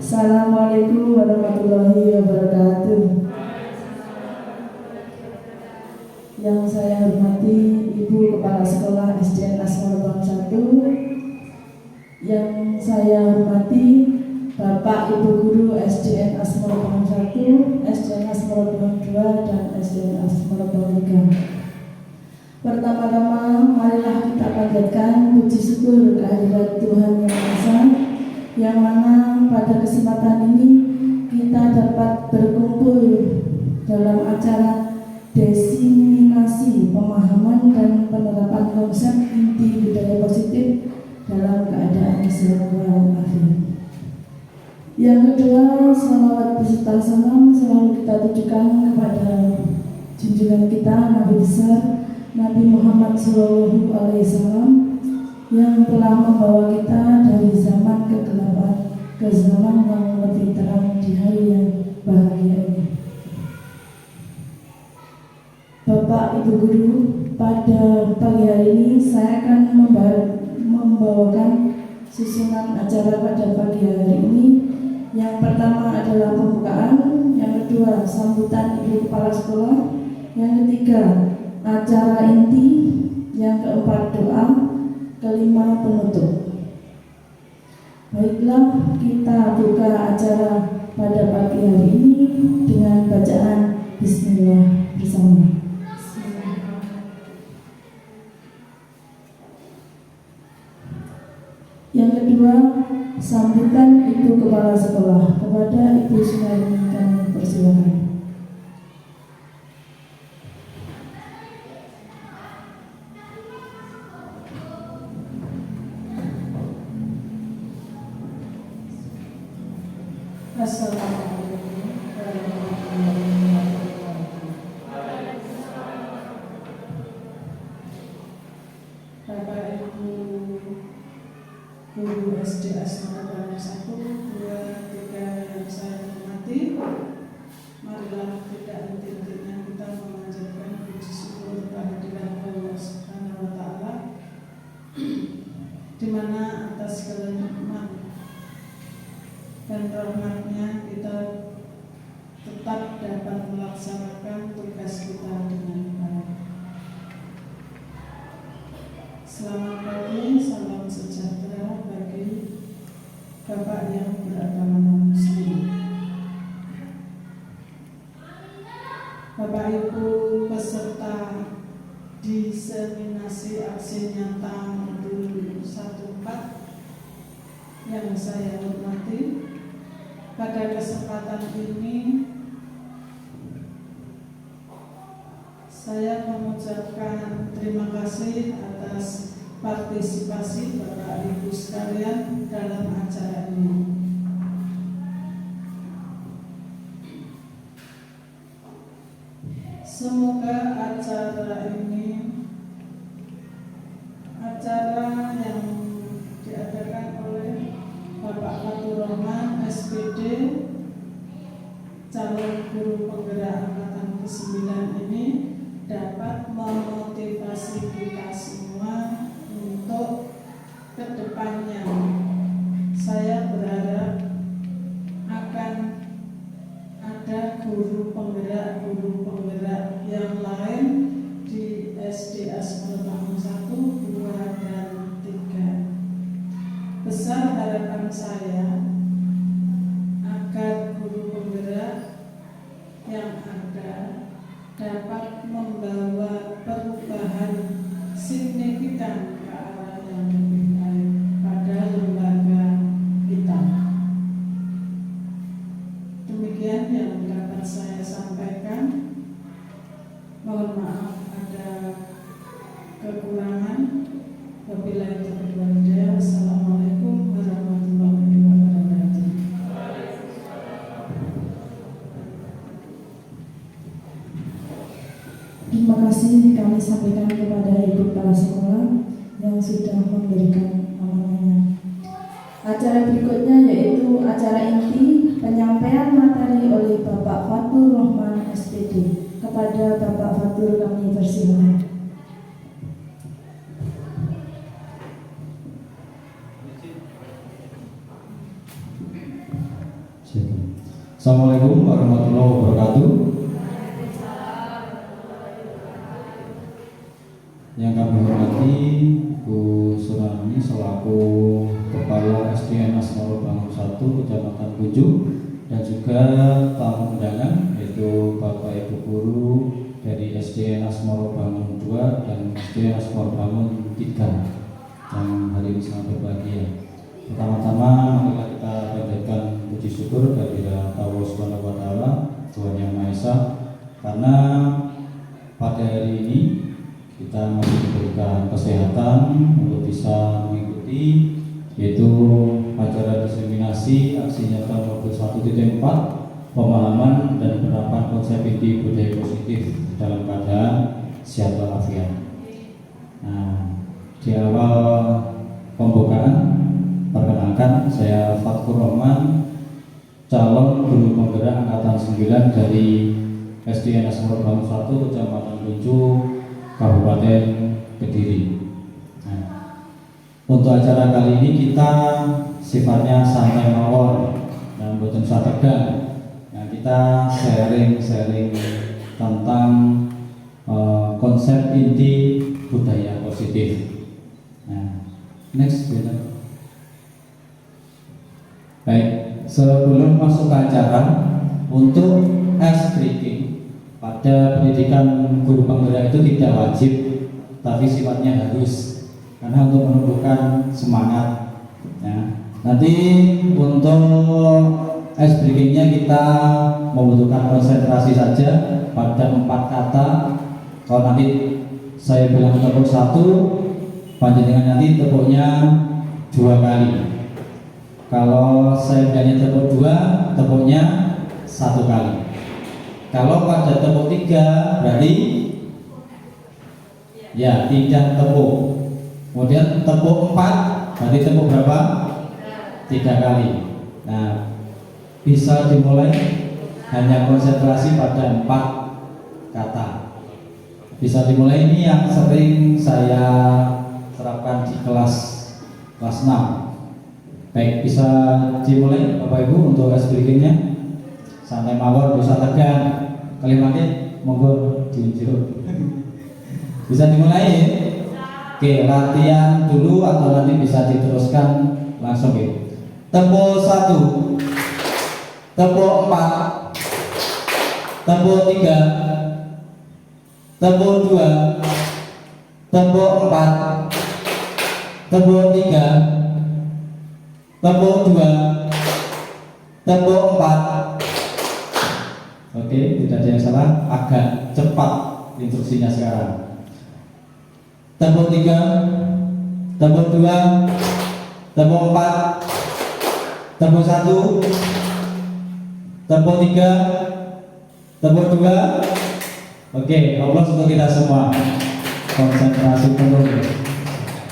Assalamualaikum warahmatullahi wabarakatuh. Yang saya hormati Ibu Kepala Sekolah SDN Asmoro 1, yang saya hormati Bapak Ibu Guru SDN Asmoro 1, SDN Asmoro 2, dan SDN Asmoro 3. Pertama-tama marilah kita panjatkan puji syukur kehadirat Tuhan Yang Maha Esa, yang mana pada kesempatan ini kita dapat berkumpul dalam acara diseminasi pemahaman dan penerapan konsep inti budaya positif dalam keadaan kesehatan walafiat. Yang kedua, salawat beserta salam selalu kita tujukan kepada junjungan kita Nabi besar Nabi Muhammad SAW, yang telah membawa kita dari zaman kegelapan ke zaman yang lebih terang di hari yang bahagia ini. Bapak Ibu Guru, pada pagi hari ini saya akan membawakan susunan acara pada pagi hari ini. Yang pertama adalah pembukaan, yang kedua sambutan Ibu Kepala Sekolah, yang ketiga acara inti, yang keempat doa, kelima penutup. Baiklah, kita buka acara pada pagi hari ini dengan bacaan Bismillah bersama. Yang kedua, sambutan Ibu Kepala Sekolah. Kepada Ibu Sunarini kami persilakan. Assalamualaikum warahmatullahi wabarakatuh. Bapak Ibu Guru SD Asmoro 1, 2, 3 yang saya hormati, marilah tidak henti-hentinya kita memanjatkan puji syukur kehadirat Allah Subhanahu wa Ta'ala, di mana atas segala nikmat dan rahmatnya kita tetap dapat melaksanakan tugas kita dengan baik. Selamat pagi, salam sejahtera bagi Bapak yang beragama non-Muslim. Bapak Ibu peserta diseminasi aksi nyata modul 14 yang saya hormati, pada kesempatan ini saya mengucapkan terima kasih atas partisipasi Bapak Ibu sekalian dalam acara ini. Semoga acara ini acara yang diadakan oleh Bapak Fatur Rahman SPD, calon guru penggerak angkatan ke-9 ini, dapat memotivasi kita semua untuk kedepannya. Saya berharap akan ada guru penggerak yang lain di SD Asmoro 1, 2, dan 3. Besar harapan saya agar guru penggerak yang ada dapat membawa perubahan signifikan ke arah yang lebih baik pada lembaga kita. Demikian yang dapat saya sampaikan. Mohon maaf ada kekurangan. Wabillahi taufiq wal hidayah. Wassalamualaikum warahmatullahi wabarakatuh. Terima kasih kami sampaikan kepada Ibu Kepala Sekolah yang sudah memberikan amanahnya. Acara berikutnya yaitu acara inti penyampaian materi oleh Bapak Fatur Rahman SPD. Kepada Bapak Fatur kami persilakan. Assalamualaikum warahmatullahi wabarakatuh. Yang kami hormati Bu Surani selaku Kepala SDN Asmoro Bangun 1 Kecamatan Kuju, dan juga tamu undangan yaitu Bapak Ibu Guru dari SDN Asmoro Bangun 2 dan SDN Asmoro Bangun 3 yang hari ini sangat berbahagia. Pertama-tama marilah kita panjatkan puji syukur kehadirat Allah Subhanahu wa taala, Tuhan Yang Maha Esa, karena pada hari ini kita masih diberikan kesehatan untuk bisa mengikuti yaitu acara diseminasi aksi nyata modul 1.4 pemahaman dan penerapan konsep inti budaya positif dalam keadaan sehat walafiat. Nah, di awal pembukaan perkenalkan, saya Fatkur Rahman, calon guru penggerak angkatan 9 dari SDN Asmoro Bangun 1 Kecamatan Kuju, Kabupaten Kediri. Nah, untuk acara kali ini kita sifatnya santai mawon dan boten usah tegang. Nah, kita sharing tentang konsep inti budaya positif. Nah, next benar. Baik, sebelum masuk ke acara, untuk ice breaking pada pendidikan guru penggerak itu tidak wajib, tapi sifatnya harus, karena untuk menumbuhkan semangat. Ya. Nanti untuk ice breakingnya kita membutuhkan konsentrasi saja pada 4 kata. Kalau nanti saya bilang tepuk 1, panjenengan nanti tepuknya 2 kali. Kalau saya bilangnya tepuk 2, tepuknya 1 kali. Kalau pada tepuk 3 berarti ya tidak tepuk. Kemudian tepuk 4 berarti tepuk berapa? 3 kali. Nah, bisa dimulai hanya konsentrasi pada 4 kata. Bisa dimulai, ini yang sering saya terapkan di kelas 6. Baik, bisa dimulai Bapak Ibu untuk ice breakingnya. Santai mawon, bisa tegang. Kalimatnya monggo diunjuk. Bisa dimulai ya? Oke, latihan dulu atau nanti bisa diteruskan langsung ya. Tepuk 1, tepuk 4, tepuk 3, tepuk 2, tepuk 4, tepuk 3, tepuk 2, tepuk 4. Oke, tidak ada yang salah. Agak cepat instruksinya sekarang. Tepuk 3, tepuk 2, tepuk 4, tepuk 1, tepuk 3, tepuk 2. Oke, Allah untuk kita semua. Konsentrasi penuh.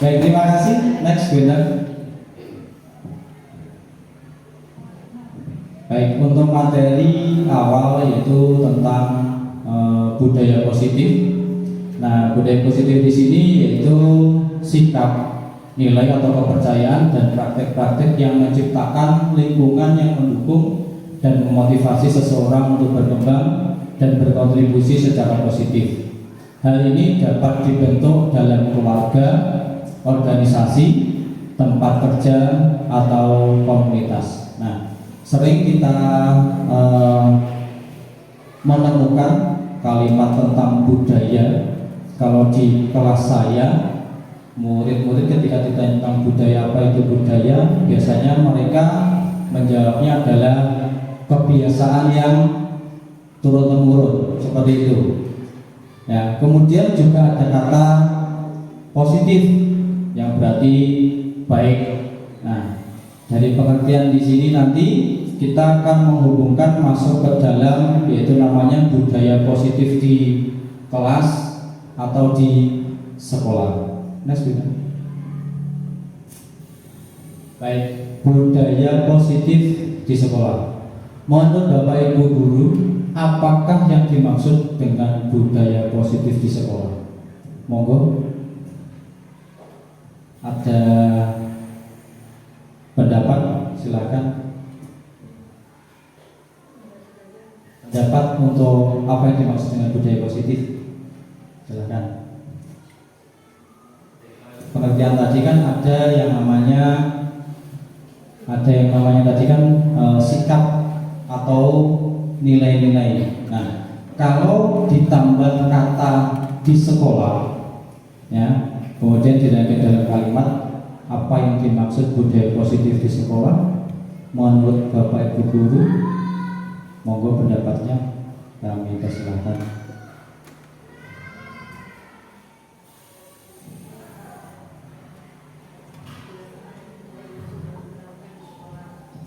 Baik, terima kasih. Next winner. Baik, untuk materi awal yaitu tentang budaya positif. Nah, budaya positif di sini yaitu sikap, nilai atau kepercayaan dan praktek-praktek yang menciptakan lingkungan yang mendukung dan memotivasi seseorang untuk berkembang dan berkontribusi secara positif. Hal ini dapat dibentuk dalam keluarga, organisasi, tempat kerja, atau komunitas. Nah, sering kita menemukan kalimat tentang budaya. Kalau di kelas saya, murid-murid ketika ditanya tentang budaya, apa itu budaya, biasanya mereka menjawabnya adalah kebiasaan yang turun-temurun, seperti itu. Ya, kemudian juga ada kata positif yang berarti baik. Nah, dari pengertian di sini nanti kita akan menghubungkan masuk ke dalam yaitu namanya budaya positif di kelas atau di sekolah. Next, baik, budaya positif di sekolah. Menurut Bapak Ibu guru, apakah yang dimaksud dengan budaya positif di sekolah? Monggo, ada pendapat, silakan. untuk apa yang dimaksud dengan budaya positif? Silakan. Pengertian tadi kan ada yang namanya tadi kan sikap atau nilai-nilai. Nah, kalau ditambah kata di sekolah, ya, kemudian dirangkai dalam kalimat apa yang dimaksud budaya positif di sekolah, menurut Bapak Ibu guru, monggo pendapatnya kami persilahkan.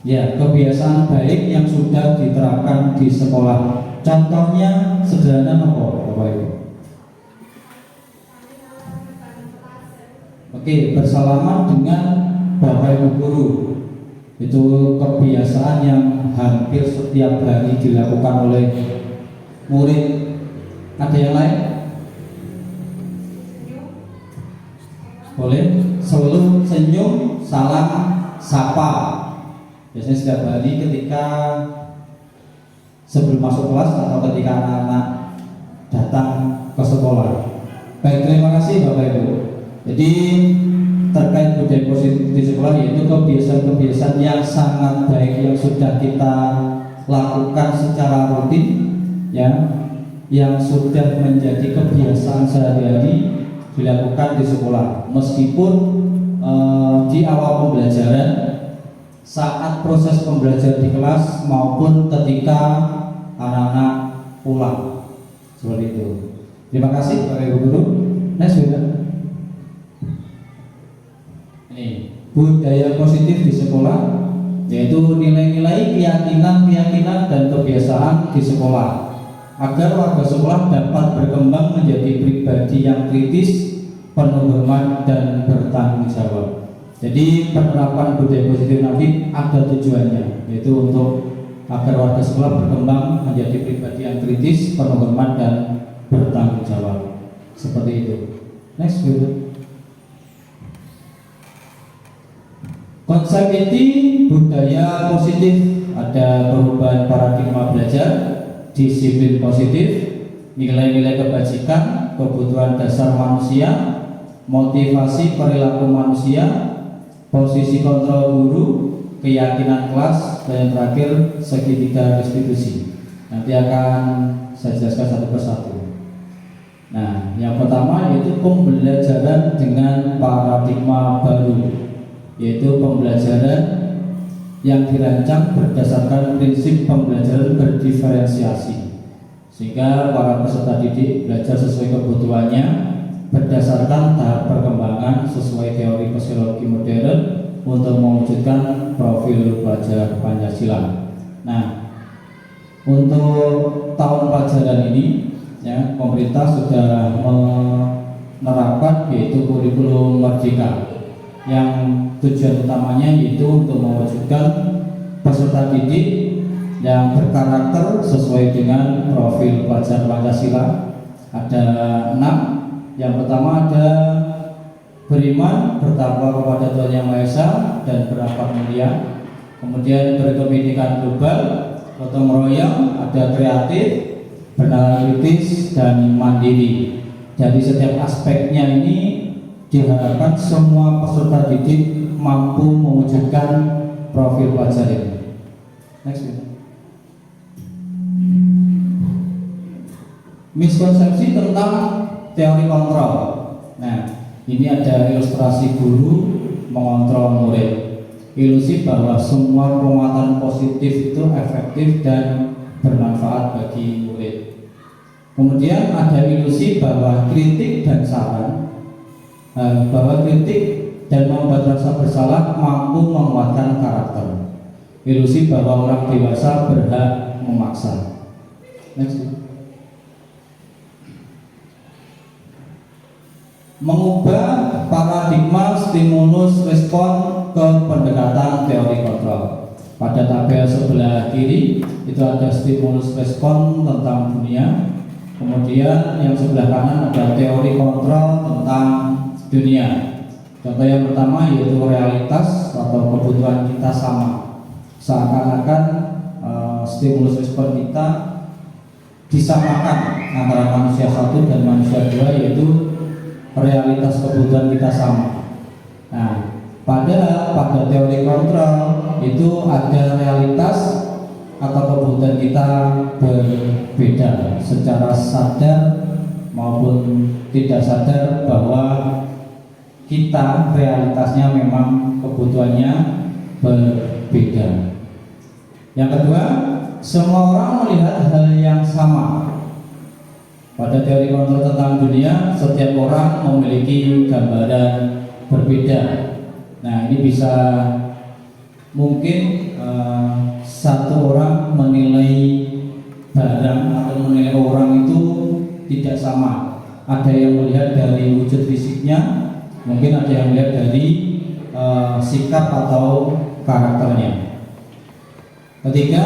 Ya, kebiasaan baik yang sudah diterapkan di sekolah. Contohnya sederhana apa, Bapak Ibu? Oke, bersalaman dengan Bapak Ibu guru. Itu kebiasaan yang hampir setiap hari dilakukan oleh murid. Ada yang lain? Boleh? Selalu senyum, salam, sapa. Biasanya setiap hari ketika sebelum masuk kelas atau ketika anak-anak datang ke sekolah. Baik, terima kasih Bapak Ibu. Jadi terkait budaya positif di sekolah, yaitu kebiasaan-kebiasaan yang sangat baik yang sudah kita lakukan secara rutin, ya, yang sudah menjadi kebiasaan sehari-hari dilakukan di sekolah. Meskipun di awal pembelajaran, saat proses pembelajaran di kelas, maupun ketika anak-anak pulang, seperti itu. Terima kasih Bapak Ibu guru. Next sudah. Ini budaya positif di sekolah, yaitu nilai-nilai, keyakinan dan kebiasaan di sekolah, agar warga sekolah dapat berkembang menjadi pribadi yang kritis, penuh hormat dan bertanggung jawab. Jadi penerapan budaya positif nanti ada tujuannya, yaitu untuk agar warga sekolah berkembang menjadi pribadi yang kritis, penuh hormat dan bertanggung jawab. Seperti itu. Next video. Konsep inti budaya positif ada perubahan paradigma belajar, disiplin positif, nilai-nilai kebajikan, kebutuhan dasar manusia, motivasi perilaku manusia, posisi kontrol guru, keyakinan kelas, dan yang terakhir segitiga restitusi. Nanti akan saya jelaskan satu persatu. Nah, yang pertama yaitu pembelajaran dengan paradigma baru, yaitu pembelajaran yang dirancang berdasarkan prinsip pembelajaran berdiferensiasi, sehingga para peserta didik belajar sesuai kebutuhannya berdasarkan tahap perkembangan sesuai teori psikologi modern untuk mewujudkan profil pelajar Pancasila. Nah, untuk tahun pelajaran ini, ya, pemerintah sudah menerapkan yaitu kurikulum merdeka, yang tujuan utamanya yaitu untuk mewujudkan peserta didik yang berkarakter sesuai dengan profil pelajar Pancasila. Ada 6. Yang pertama ada beriman, bertakwa kepada Tuhan Yang Maha Esa dan berakhlak mulia. Kemudian berpendidikan global, gotong royong, ada kreatif, bernalar kritis dan mandiri. Jadi setiap aspeknya ini diharapkan semua peserta didik mampu mewujudkan profil pelajar ini. Next. Miskonsepsi tentang teori kontrol. Nah, ini ada ilustrasi guru mengontrol murid. Ilusi bahwa semua penguatan positif itu efektif dan bermanfaat bagi murid. Kemudian ada ilusi bahwa kritik dan saran, bahwa kritik dan membuat rasa bersalah mampu menguatkan karakter. Ilusi bahwa orang dewasa berhak memaksa. Next. Mengubah paradigma stimulus respon ke pendekatan teori kontrol. Pada tabel sebelah kiri itu ada stimulus respon tentang dunia, kemudian yang sebelah kanan ada teori kontrol tentang dunia. Contoh yang pertama yaitu realitas atau kebutuhan kita sama. Seakan-akan stimulus respon kita disamakan antara manusia satu dan manusia dua, yaitu realitas kebutuhan kita sama. Nah, pada teori kontrol itu ada realitas atau kebutuhan kita berbeda secara sadar maupun tidak sadar, bahwa kita realitasnya memang kebutuhannya berbeda. Yang kedua, semua orang melihat hal yang sama. Pada teori kontrol tentang dunia, setiap orang memiliki gambaran berbeda. Nah, ini bisa mungkin satu orang menilai barang atau menilai orang itu tidak sama. Ada yang melihat dari wujud fisiknya, mungkin ada yang melihat dari sikap atau karakternya. Ketiga,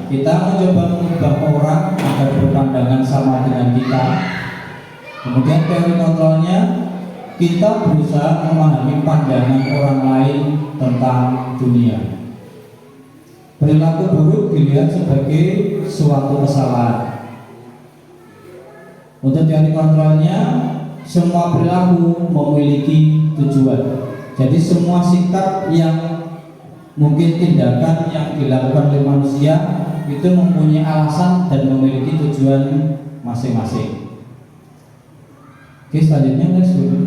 kita mencoba mengubah orang agar berpandangan sama dengan kita. Kemudian teori kontrolnya, kita berusaha memahami pandangan orang lain tentang dunia. Perilaku buruk dilihat sebagai suatu kesalahan. Untuk teori kontrolnya, semua perilaku memiliki tujuan. Jadi semua sikap yang mungkin tindakan yang dilakukan oleh manusia itu mempunyai alasan dan memiliki tujuan masing-masing. Oke, selanjutnya next dulu.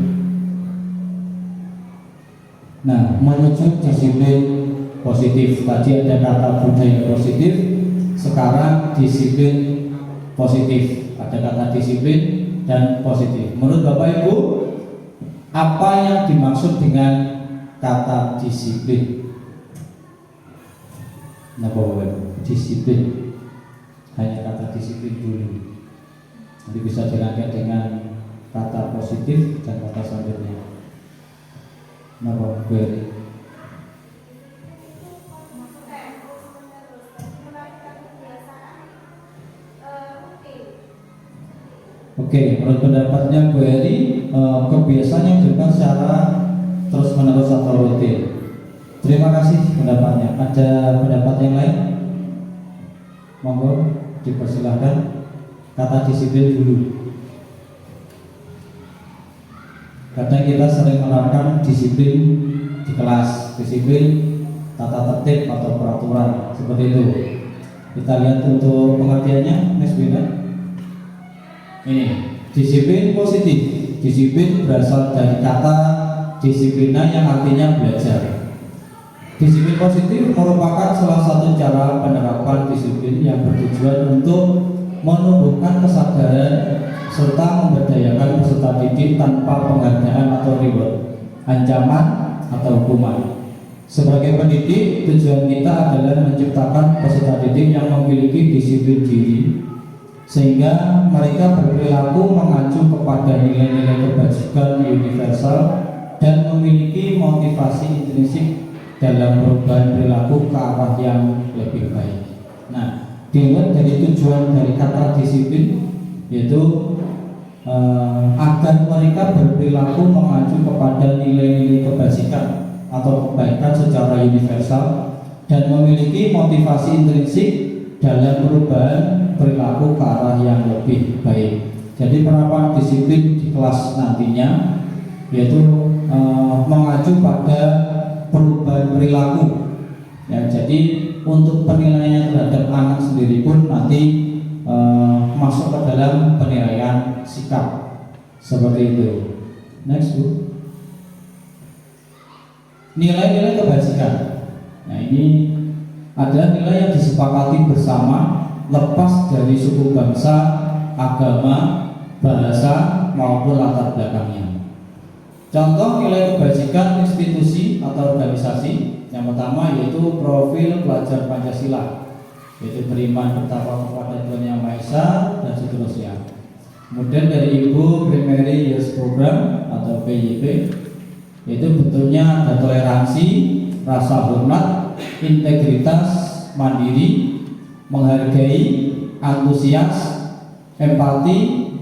Nah, menuju disiplin positif. Tadi ada kata budaya positif, sekarang disiplin positif. Ada kata disiplin dan positif. Menurut Bapak Ibu, apa yang dimaksud dengan kata disiplin? Nah, Bapak Ibu, disiplin, hanya kata disiplin dulu. Nanti bisa dirangkai dengan kata positif dan kata selanjutnya. Nah, Bapak Ibu, oke, menurut pendapatnya Bu Eri, kebiasaan yang dilakukan secara terus menerus atau rutin. Terima kasih pendapatnya. Ada pendapat yang lain? Monggo dipersilahkan. Kata disiplin dulu. Kadang kita sering menerapkan disiplin di kelas, disiplin tata tertib atau peraturan seperti itu. Kita lihat untuk pengertiannya, next slide. Ini disiplin positif. Disiplin berasal dari kata disiplina yang artinya belajar. Disiplin positif merupakan salah satu cara penerapan disiplin yang bertujuan untuk menumbuhkan kesadaran serta memberdayakan peserta didik tanpa penghargaan atau reward, ancaman atau hukuman. Sebagai pendidik, tujuan kita adalah menciptakan peserta didik yang memiliki disiplin diri, sehingga mereka berperilaku mengacu kepada nilai-nilai kebajikan universal dan memiliki motivasi intrinsik dalam perubahan perilaku ke arah yang lebih baik. Nah, dilihat dari tujuan dari kata disiplin, yaitu agar mereka berperilaku mengacu kepada nilai-nilai kebajikan atau kebaikan secara universal dan memiliki motivasi intrinsik dalam perubahan perilaku ke arah yang lebih baik. Jadi penerapan disiplin di kelas nantinya yaitu mengacu pada perubahan perilaku. Ya, jadi untuk penilaian terhadap anak sendiri pun nanti masuk ke dalam penilaian sikap seperti itu. Next, Bu. Nilai-nilai kebajikan. Nah, ini adalah nilai yang disepakati bersama, lepas dari suku bangsa, agama, bahasa maupun latar belakangnya. Contoh nilai kebajikan institusi atau organisasi. Yang pertama yaitu profil pelajar Pancasila, yaitu beriman bertakwa kepada Tuhan Yang Maha Esa dan seterusnya. Kemudian dari Ibu Primary Youth Program atau PYP, yaitu bentuknya ada toleransi, rasa hormat, integritas, mandiri, menghargai, antusias, empati,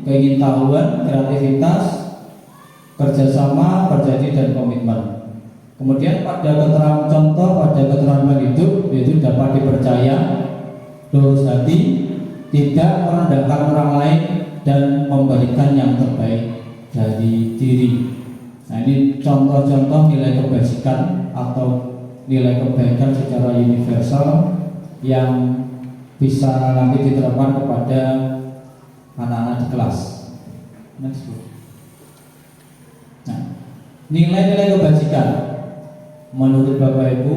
keingintahuan, kreativitas, kerjasama, berjanji dan komitmen. Kemudian pada keterangan contoh pada keterampilan hidup yaitu dapat dipercaya, lurus hati, tidak merendahkan orang lain, dan memberikan yang terbaik dari diri. Nah, ini contoh-contoh nilai kebajikan atau nilai kebaikan secara universal yang bisa nanti diterapkan kepada anak-anak di kelas. Next. Nah, nilai-nilai kebajikan menurut Bapak Ibu,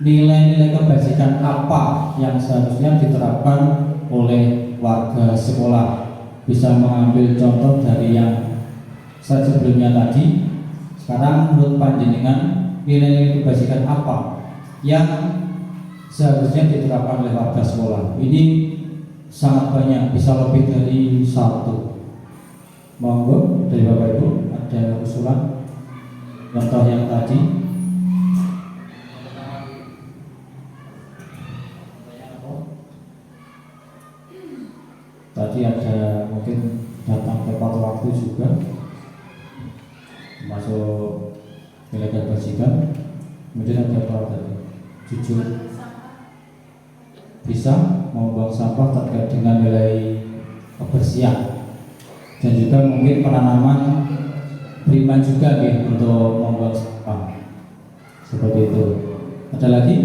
nilai-nilai kebajikan apa yang seharusnya diterapkan oleh warga sekolah? Bisa mengambil contoh dari yang saya sebelumnya tadi. Sekarang menurut panjenengan, nilai-nilai kebajikan apa yang seharusnya diterapkan oleh warga sekolah? Ini sangat banyak, bisa lebih dari satu. Monggo dari Bapak Ibu ada usulan contoh yang tadi. Tadi ada mungkin datang tepat waktu juga, masuk nilai kebajikan. Kemudian ada apa tadi? Jujur, bisa membuang sampah terkait dengan nilai kebersihan, dan juga mungkin penanaman beriman juga nih untuk membuang sampah seperti itu. Ada lagi?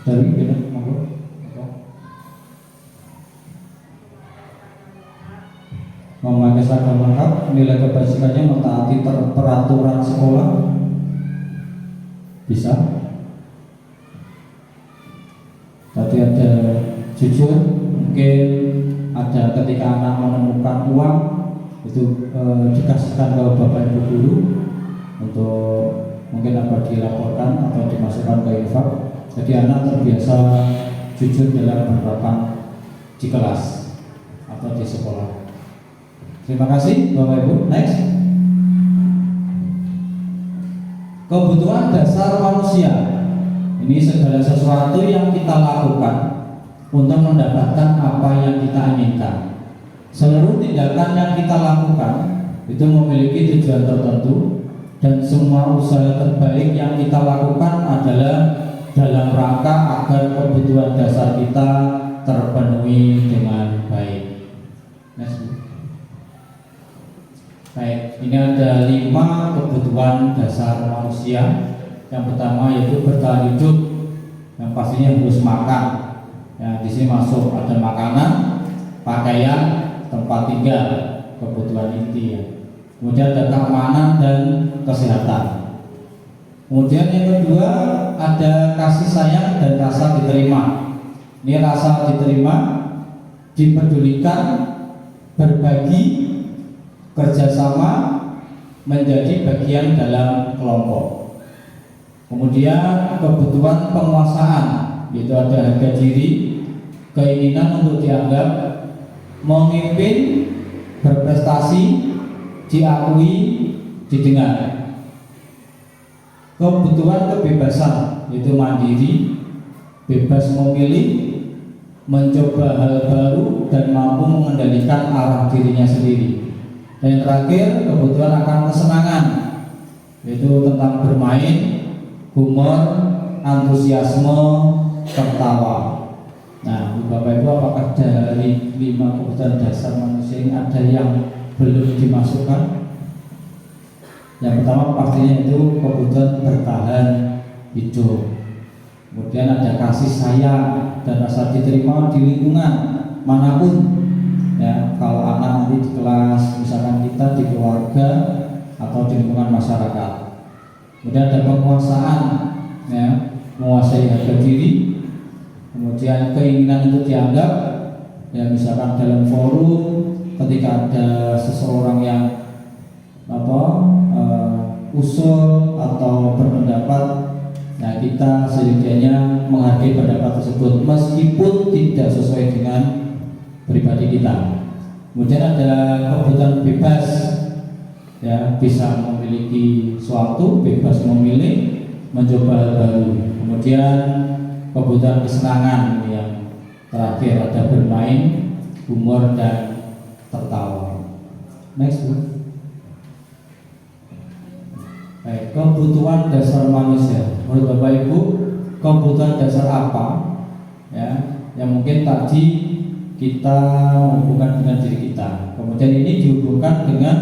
Dari gimana? Monggo. Memakai seragam lengkap, nilai kebajikannya mentaati peraturan sekolah, bisa. Tadi ada jujur, mungkin ada ketika anak menemukan uang itu dikasihkan ke bapak ibu guru untuk mungkin apa dilaporkan atau dimasukkan ke infak. Jadi anak terbiasa jujur dalam berpraktek di kelas atau di sekolah. Terima kasih Bapak Ibu. Next. Kebutuhan dasar manusia. Ini segala sesuatu yang kita lakukan untuk mendapatkan apa yang kita inginkan. Seluruh tindakan yang kita lakukan itu memiliki tujuan tertentu, dan semua usaha terbaik yang kita lakukan adalah dalam rangka agar kebutuhan dasar kita terpenuhi dengan baik. Next. Baik, ini ada 5 kebutuhan dasar manusia. Yang pertama yaitu bertahan hidup, yang pastinya harus makan. Ya, di sini masuk ada makanan, pakaian, tempat tinggal, kebutuhan inti ya. Kemudian ada keamanan dan kesehatan. Kemudian yang kedua ada kasih sayang dan rasa diterima. Ini rasa diterima, dipedulikan, berbagi, kerjasama, menjadi bagian dalam kelompok. Kemudian kebutuhan penguasaan, yaitu ada harga diri, keinginan untuk dianggap, memimpin, berprestasi, diakui, didengar. Kebutuhan kebebasan, yaitu mandiri, bebas memilih, mencoba hal baru, dan mampu mengendalikan arah dirinya sendiri. Dan yang terakhir, kebutuhan akan kesenangan, yaitu tentang bermain, humor, antusiasme, tertawa. Nah, Bapak Ibu, apakah dari 5 kebutuhan dasar manusia ini ada yang belum dimasukkan? Yang pertama pastinya itu kebutuhan bertahan hidup. Kemudian ada kasih sayang dan rasa diterima di lingkungan manapun. Ya, kalau anak nanti di kelas, misalkan kita di keluarga atau di lingkungan masyarakat. Kemudian ada penguasaan, ya, menguasai harga diri. Kemudian keinginan untuk dianggap, ya, misalkan dalam forum ketika ada seseorang yang usul atau berpendapat, nah kita sejujurnya menghargai pendapat tersebut meskipun tidak sesuai dengan pribadi kita. Kemudian ada kebutuhan bebas, ya, bisa memiliki suatu, bebas memilih, mencoba hal baru. Kemudian kebutuhan kesenangan yang terakhir ada bermain, humor, dan tertawa. Next. Baik, kebutuhan dasar manusia. Menurut Bapak Ibu, kebutuhan dasar apa ya, yang mungkin tadi kita hubungkan dengan diri kita. Kemudian ini dihubungkan dengan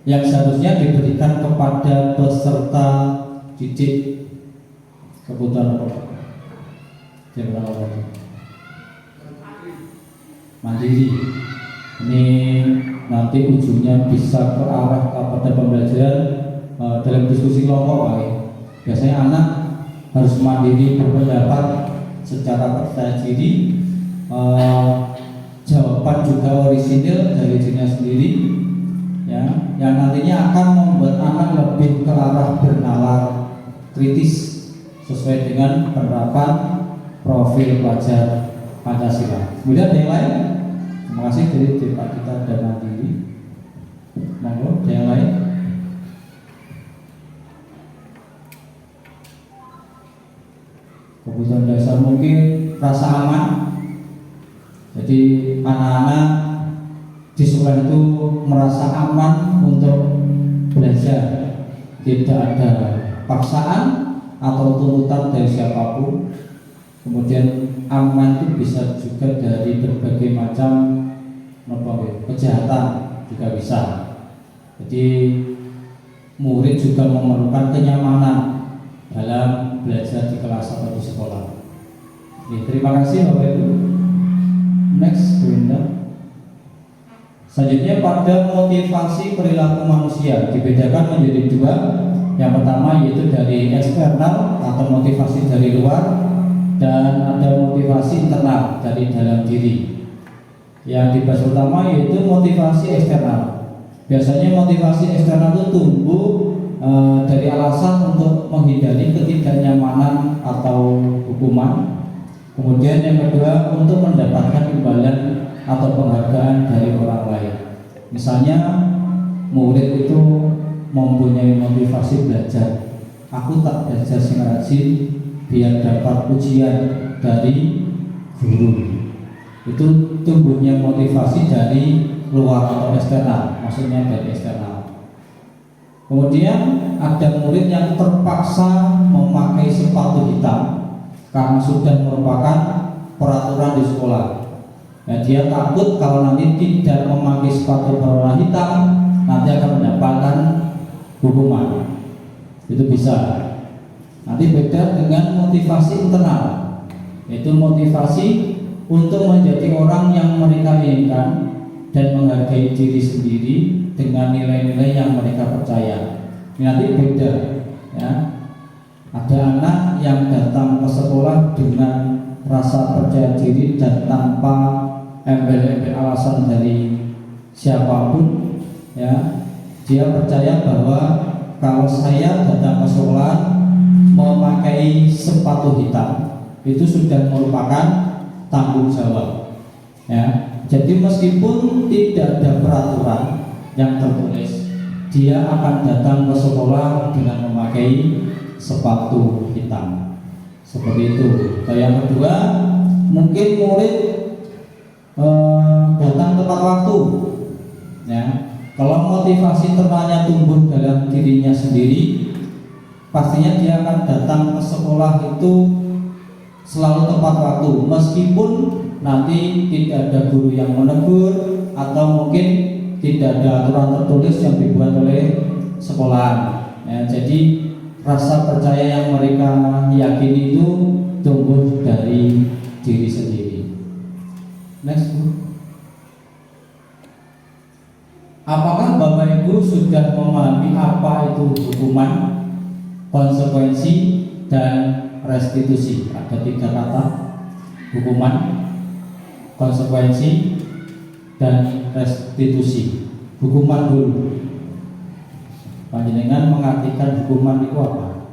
yang seharusnya diberikan kepada peserta didik. Kebutuhan apa? Jam berapa? Mandiri. Ini nanti ujungnya bisa ke arah kepada pembelajaran dalam diskusi kelompok, Pak. Biasanya anak harus mandiri berpendapat secara percaya diri, jawaban juga orisinil dari dirinya sendiri, ya, yang nantinya akan membuat anak lebih ke arah bernalar kritis sesuai dengan penerapan profil pelajar Pancasila. Kemudian yang lain, terima kasih dari Pak kita dan mandiri. Monggo, yang lain. Kebutuhan dasar mungkin rasa aman. Jadi anak-anak di sekolah itu merasa aman untuk belajar, tidak ada paksaan atau tuntutan dari siapapun. Kemudian aman itu bisa juga dari berbagai macam kejahatan juga bisa. Jadi murid juga memerlukan kenyamanan dalam belajar di kelas atau di sekolah. Oke, terima kasih Bapak Ibu. Next, Bunda. Selanjutnya pada motivasi perilaku manusia dibedakan menjadi dua. Yang pertama yaitu dari eksternal atau motivasi dari luar, dan ada motivasi internal dari dalam diri. Yang dibahas pertama yaitu motivasi eksternal. Biasanya motivasi eksternal itu tumbuh dari alasan untuk menghindari ketidaknyamanan atau hukuman. Kemudian yang kedua untuk mendapatkan imbalan atau penghargaan dari orang lain. Misalnya murid itu mempunyai motivasi belajar. Aku tak belajar sing rajin biar dapat pujian dari guru. Itu tumbuhnya motivasi dari luar atau eksternal, maksudnya dari eksternal. Kemudian ada murid yang terpaksa memakai sepatu hitam karena sudah merupakan peraturan di sekolah. Nah, dia takut kalau nanti tidak memakai sepatu berwarna hitam nanti akan mendapatkan hukuman. Itu bisa. Nanti beda dengan motivasi internal, yaitu motivasi untuk menjadi orang yang mereka inginkan dan menghargai diri sendiri dengan nilai-nilai yang mereka percaya. Ini nanti beda, ya. Ada anak yang datang ke sekolah dengan rasa percaya diri dan tanpa embel-embel alasan dari siapapun, ya. Dia percaya bahwa kalau saya datang ke sekolah memakai sepatu hitam itu sudah merupakan tanggung jawab, ya. Jadi meskipun tidak ada peraturan yang tertulis, dia akan datang ke sekolah dengan memakai sepatu hitam. Seperti itu. Yang kedua, mungkin murid datang tepat waktu, ya. Kalau motivasi internalnya tumbuh dalam dirinya sendiri, pastinya dia akan datang ke sekolah itu selalu tepat waktu, meskipun nanti tidak ada guru yang menegur atau mungkin tidak ada aturan tertulis yang dibuat oleh sekolah, ya. Jadi rasa percaya yang mereka yakini itu tumbuh dari diri sendiri. Next. Apakah Bapak Ibu sudah memahami apa itu hukuman, konsekuensi, dan restitusi? Ada 3 kata: hukuman, konsekuensi, dan restitusi. Hukuman dulu. Panjenengan mengartikan hukuman itu apa?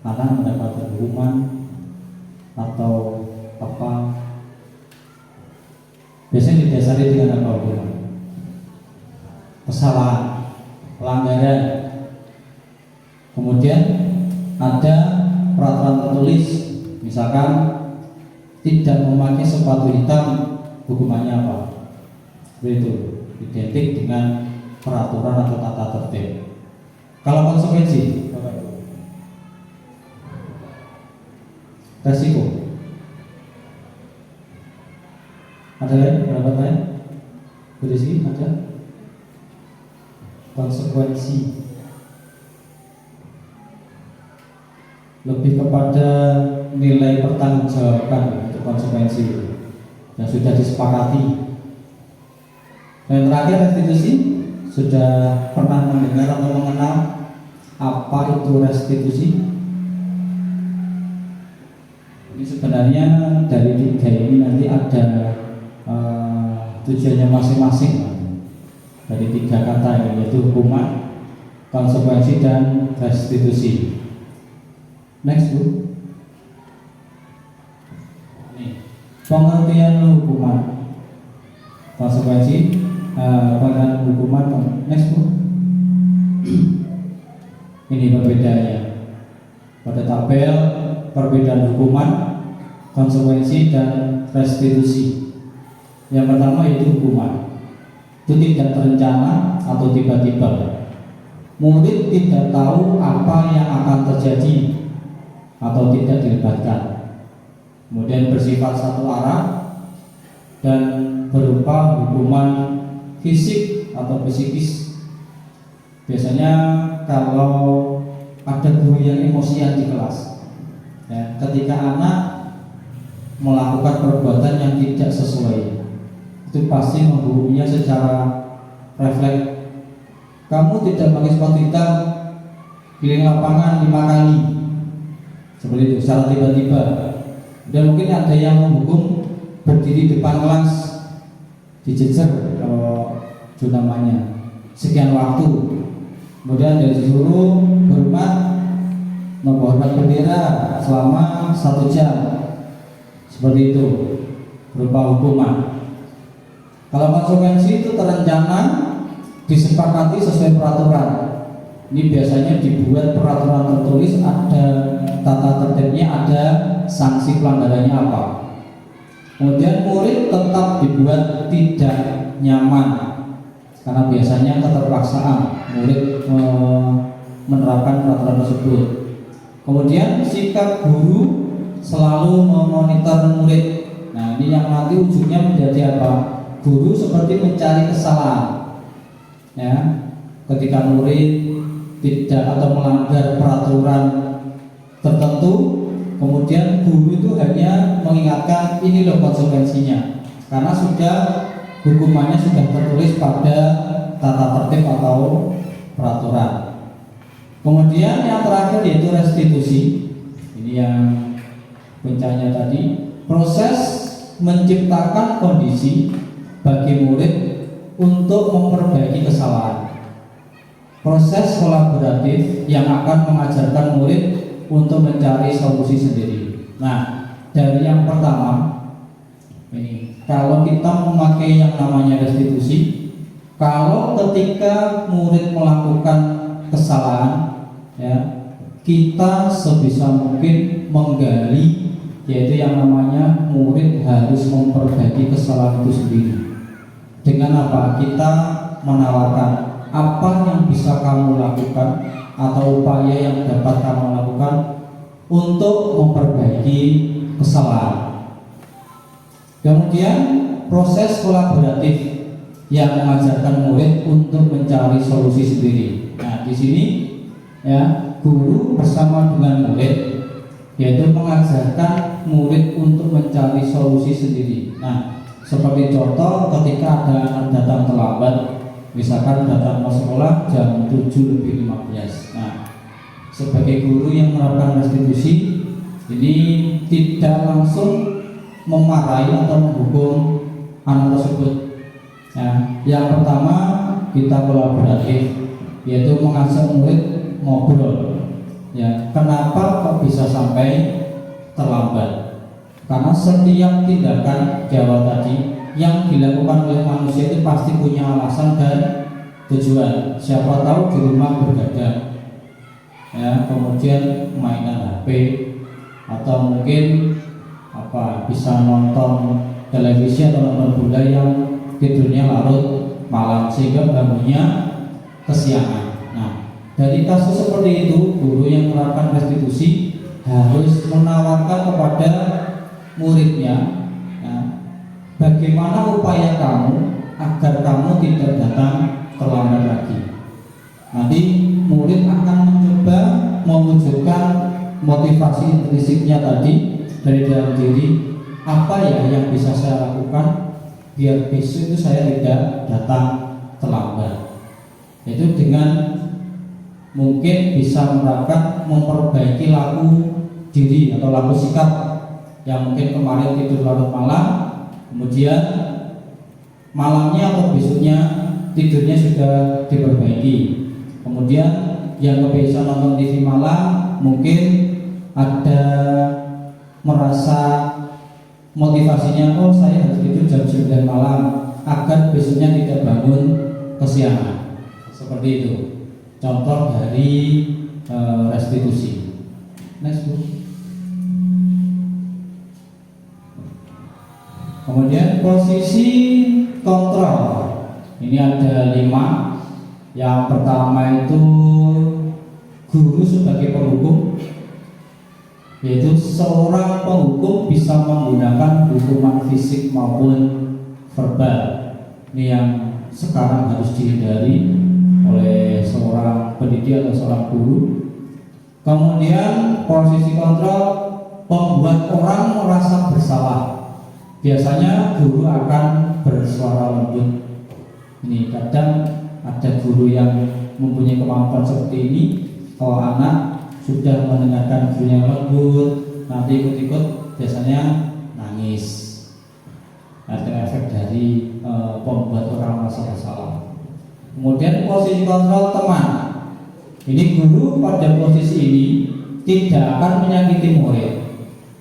Anak mendapatkan hukuman atau apa? Biasanya didasari dengan apa hukuman? Kesalahan, pelanggaran. Kemudian ada peraturan tertulis, misalkan tidak memakai sepatu hitam, hukumannya apa? Itu identik dengan peraturan atau tata tertib. Kalau konsekuensi, Bapak Ibu, resiko. Ada lain? Pendapat lain? Berisi ada? Konsekuensi. Lebih kepada nilai pertanggungjawaban untuk konsekuensi yang sudah disepakati. Dan terakhir restitusi, sudah pernah mendengar atau mengenal apa itu restitusi? Ini sebenarnya dari tiga ini nanti ada tujuannya masing-masing dari tiga kata ini, yaitu hukuman, konsekuensi, dan restitusi. Next Bu. Ini pengertian hukuman, konsekuensi, pengertian hukuman. Next Bu. Ini perbedaannya pada tabel perbedaan hukuman, konsekuensi, dan restitusi. Yang pertama yaitu hukuman. Itu tidak terencana atau tiba-tiba. Murid tidak tahu apa yang akan terjadi atau tidak dilibatkan. Kemudian bersifat satu arah dan berupa hukuman fisik atau psikis. Biasanya kalau ada guru yang emosian di kelas, ya, ketika anak melakukan perbuatan yang tidak sesuai, itu pasti menghukumnya secara refleks. Kamu tidak pakai sepatu hitam, keliling lapangan 5 kali, seperti itu secara tiba-tiba. Dan mungkin ada yang menghukum berdiri depan kelas dijejer, kalau itu namanya sekian waktu. Kemudian dari disuruh hormat, menghormat bendera selama 1 jam, seperti itu berupa hukuman. Kalau konsekuensi itu terencana, disepakati sesuai peraturan. Ini biasanya dibuat peraturan tertulis, ada tata tertibnya, ada sanksi pelanggarannya apa. Kemudian murid tetap dibuat tidak nyaman, karena biasanya keterpaksaan murid menerapkan peraturan tersebut. Kemudian sikap guru selalu memonitor murid. Nah, ini yang nanti ujungnya menjadi apa? Guru seperti mencari kesalahan, ya, ketika murid tidak atau melanggar peraturan tertentu, kemudian guru itu hanya mengingatkan ini loh konsekuensinya, karena sudah hukumannya sudah tertulis pada tata tertib atau peraturan. Kemudian yang terakhir yaitu restitusi. Ini yang puncaknya tadi, proses menciptakan kondisi bagi murid untuk memperbaiki kesalahan. Proses kolaboratif yang akan mengajarkan murid untuk mencari solusi sendiri. Nah, dari yang pertama ini, kalau kita memakai yang namanya restitusi, kalau ketika murid melakukan kesalahan, ya, kita sebisa mungkin menggali, yaitu yang namanya murid harus memperbaiki kesalahan itu sendiri. Dengan apa? Kita menawarkan apa yang bisa kamu lakukan atau upaya yang dapat kamu lakukan untuk memperbaiki kesalahan. Kemudian proses kolaboratif yang mengajarkan murid untuk mencari solusi sendiri. Nah, di sini ya, guru bersama dengan murid, yaitu mengajarkan murid untuk mencari solusi sendiri. Nah, seperti contoh ketika ada anak datang terlambat, misalkan datang ke sekolah jam 7:15. Nah, sebagai guru yang menerapkan restitusi, ini tidak langsung memarahi atau menghukum anak tersebut. Nah, yang pertama kita kolaboratif, yaitu mengajak murid ngobrol. Ya, kenapa kok bisa sampai terlambat? Karena setiap tindakan di awal tadi yang dilakukan oleh manusia itu pasti punya alasan dan tujuan. Siapa tahu di rumah bergadang, ya, kemudian mainan HP, atau mungkin bisa nonton televisi atau nonton bola yang tidurnya larut malam sehingga bangunnya kesiangan. Nah, dari kasus seperti itu, guru yang menerapkan restitusi harus menawarkan kepada muridnya, ya, bagaimana upaya kamu agar kamu tidak datang terlambat lagi. Nanti murid akan mencoba mewujudkan motivasi intrinsiknya tadi dari dalam diri, apa ya yang bisa saya lakukan biar besok itu saya tidak datang terlambat. Itu dengan mungkin bisa menerapkan memperbaiki laku diri atau laku sikap yang mungkin kemarin tidur larut malam, kemudian malamnya atau besoknya tidurnya sudah diperbaiki. Kemudian yang kebiasaan nonton TV malam mungkin ada merasa motivasinya, oh saya harus tidur jam 9 malam agar besoknya tidak bangun kesiangan. Seperti itu contoh dari restitusi. Next, Bu. Kemudian posisi kontrol ini ada 5. Yang pertama itu guru sebagai penghukum, yaitu seorang penghukum bisa menggunakan hukuman fisik maupun verbal. Ini yang sekarang harus dihindari oleh seorang pendidik atau seorang guru. Kemudian posisi kontrol membuat orang merasa bersalah. Biasanya guru akan bersuara lembut. Ini kadang ada guru yang mempunyai kemampuan seperti ini. Kalau anak sudah mendengarkan gurunya lembut, nanti ikut-ikut biasanya nangis. Ada efek dari pembuat orang merasa bersalah. Kemudian posisi kontrol teman. Ini guru pada posisi ini tidak akan menyakiti murid,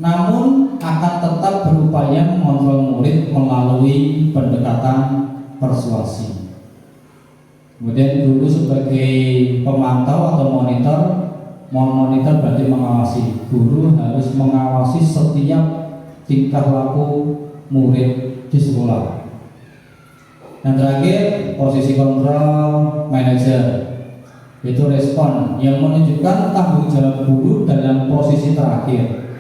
namun akan tetap berupaya mengontrol murid melalui pendekatan persuasi. Kemudian guru sebagai pemantau atau monitor berarti mengawasi. Guru harus mengawasi setiap tingkah laku murid di sekolah. Yang terakhir posisi kontrol manajer, itu respon yang menunjukkan tanggung jawab guru dalam posisi terakhir.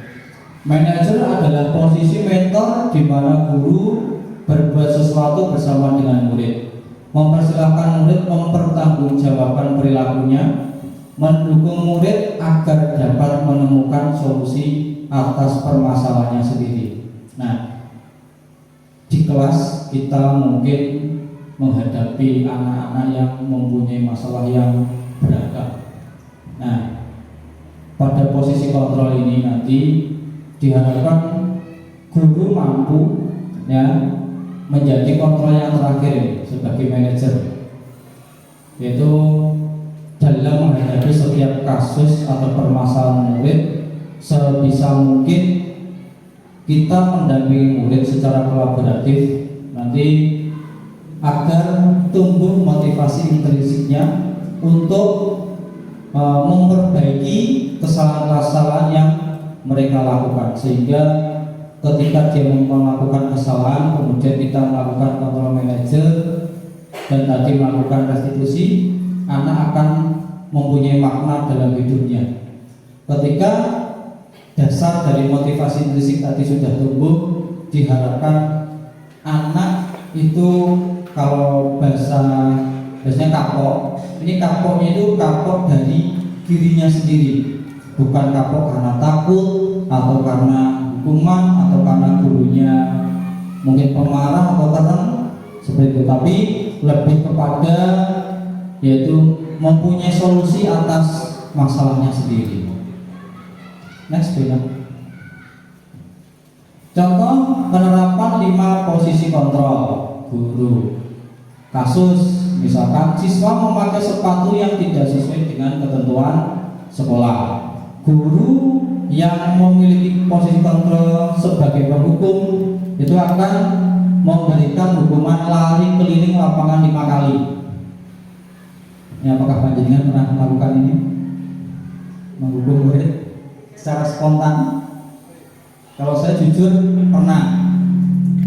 Manajer adalah posisi mentor di mana guru berbuat sesuatu bersama dengan murid, mempersilahkan murid mempertanggungjawabkan perilakunya, mendukung murid agar dapat menemukan solusi atas permasalahannya sendiri. Nah, di kelas kita mungkin menghadapi anak-anak yang mempunyai masalah yang beragam. Nah, pada posisi kontrol ini nanti diharapkan guru mampu ya menjadi kontrol yang terakhir sebagai manajer, yaitu dalam menghadapi setiap kasus atau permasalahan murid sebisa mungkin kita mendampingi murid secara kolaboratif nanti agar tumbuh motivasi intrinsiknya untuk memperbaiki kesalahan-kesalahan yang mereka lakukan, sehingga ketika dia melakukan kesalahan kemudian kita melakukan kontrol manajer dan tadi melakukan restitusi, anak akan mempunyai makna dalam hidupnya. Ketika dasar dari motivasi intrinsik tadi sudah tumbuh, diharapkan anak itu kalau biasanya kapok. Ini kapoknya itu kapok dari dirinya sendiri, bukan kapok karena takut atau karena hukuman atau karena gurunya mungkin pemarah atau terang seperti itu, tapi lebih kepada yaitu mempunyai solusi atas masalahnya sendiri. Next, Bina. Contoh penerapan 5 posisi kontrol guru. Kasus misalkan siswa memakai sepatu yang tidak sesuai dengan ketentuan sekolah. Guru yang memiliki posisi kontrol sebagai penghukum itu akan memberikan hukuman lari keliling lapangan 5 kali. Ya, apakah panjenengan pernah melakukan ini? Menghukum murid secara spontan? Kalau saya jujur pernah.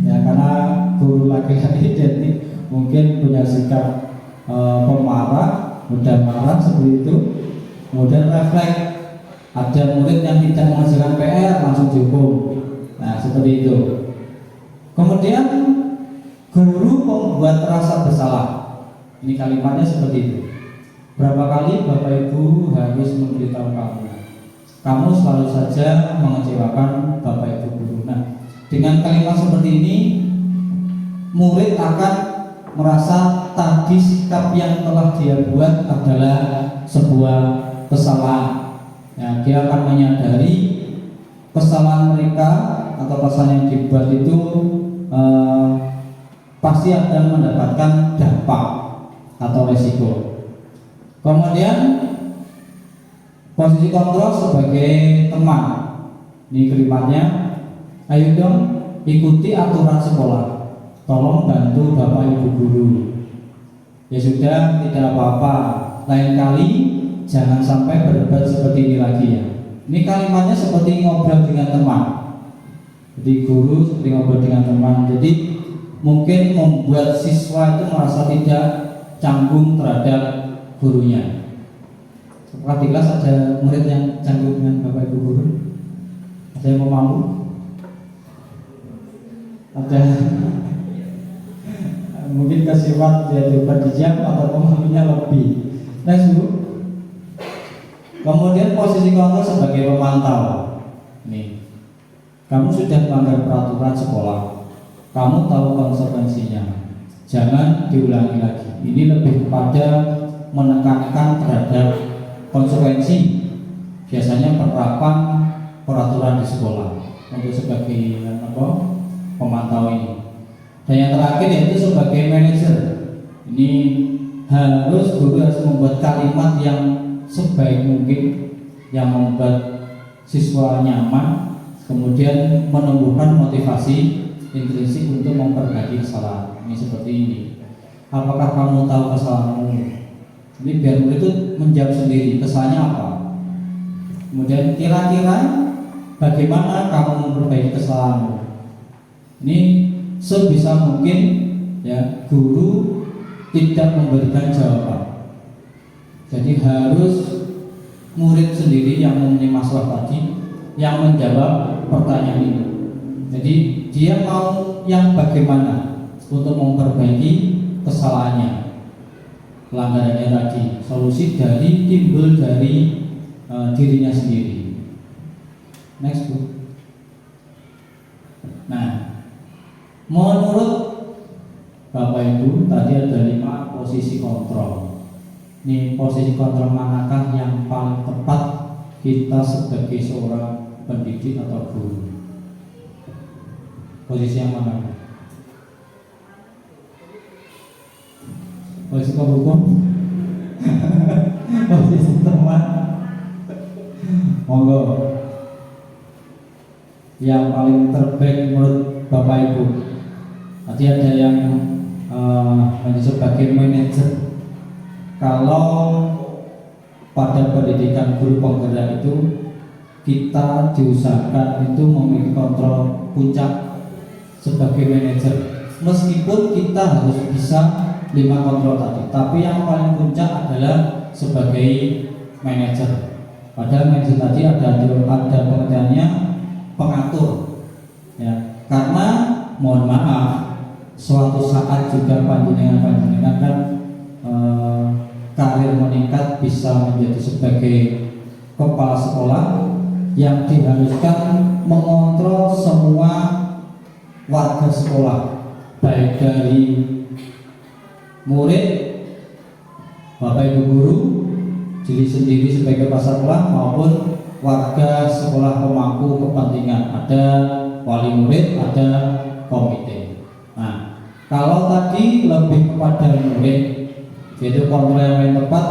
Ya, karena guru laki-laki jadi mungkin punya sikap pemarah, mudah marah seperti itu. Kemudian refleks Ada murid yang tidak mengerjakan PR langsung dihukum. Nah, seperti itu. Kemudian guru membuat rasa bersalah. Ini kalimatnya seperti itu. Berapa kali Bapak Ibu harus memberitahu kamu selalu saja mengecewakan Bapak Ibu guru. Nah, dengan kalimat seperti ini murid akan merasa tadi sikap yang telah dia buat adalah sebuah kesalahan. Ya, dia akan menyadari kesalahan mereka atau kesalahan yang dibuat itu pasti akan mendapatkan dampak atau resiko. Kemudian posisi kontrol sebagai teman. Ini kalimatnya, ayo dong ikuti aturan sekolah. Tolong bantu Bapak Ibu guru. Ya sudah, tidak apa-apa. Lain kali jangan sampai berbuat seperti ini lagi ya. Ini kalimatnya seperti ngobrol dengan teman. Jadi guru seperti ngobrol dengan teman. Jadi mungkin membuat siswa itu merasa tidak canggung terhadap gurunya. Setelah di kelas ada murid yang canggung dengan Bapak Ibu guru? Ada yang mau? Ada. Mungkin kesifat dia juga dijam atau pemahamannya lebih. Next Bu. Kemudian posisi kontrol sebagai pemantau. Nih, kamu sudah melanggar peraturan sekolah. Kamu tahu konsekuensinya. Jangan diulangi lagi. Ini lebih kepada menekankan terhadap konsekuensi. Biasanya penerapan peraturan di sekolah untuk sebagai pemantau ini. Dan yang terakhir yaitu sebagai manajer. Ini guru harus membuat kalimat yang sebaik mungkin, yang membuat siswa nyaman, kemudian menumbuhkan motivasi intrinsik untuk memperbaiki kesalahan. Ini seperti ini. Apakah kamu tahu kesalahanmu? Ini biar murid itu menjawab sendiri kesalahannya apa. Kemudian kira-kira bagaimana kamu memperbaiki kesalahanmu? Ini sebisa mungkin ya guru tidak memberikan jawaban. Jadi harus murid sendiri yang mempunyai masalah tadi yang menjawab pertanyaan ini. Jadi dia mau yang bagaimana untuk memperbaiki kesalahannya, pelanggarannya tadi. Solusi dari timbul dari dirinya sendiri. Next Bu. Nah, menurut Bapak Ibu tadi ada 5 posisi kontrol. Ini posisi kontrol manakah yang paling tepat kita sebagai seorang pendidik atau guru? Posisi yang mana? Posisi penghukum? Posisi teman? Monggo. Yang paling terbaik menurut Bapak Ibu. Tadi ada yang sebagai manajer. Kalau pada pendidikan guru penggerak itu kita diusahakan itu memiliki kontrol puncak sebagai manajer. Meskipun kita harus bisa 5 kontrol tadi, tapi yang paling puncak adalah sebagai manajer. Padahal manajer tadi ada pengertiannya pengatur, ya. Karena mohon maaf, suatu saat juga panjenengan kan karir meningkat bisa menjadi sebagai kepala sekolah yang diharuskan mengontrol semua warga sekolah, baik dari murid, Bapak Ibu guru, diri sendiri sebagai kepala sekolah maupun warga sekolah pemangku kepentingan. Ada wali murid, ada komite. Nah, kalau tadi lebih kepada murid, yaitu kontrol yang paling tepat,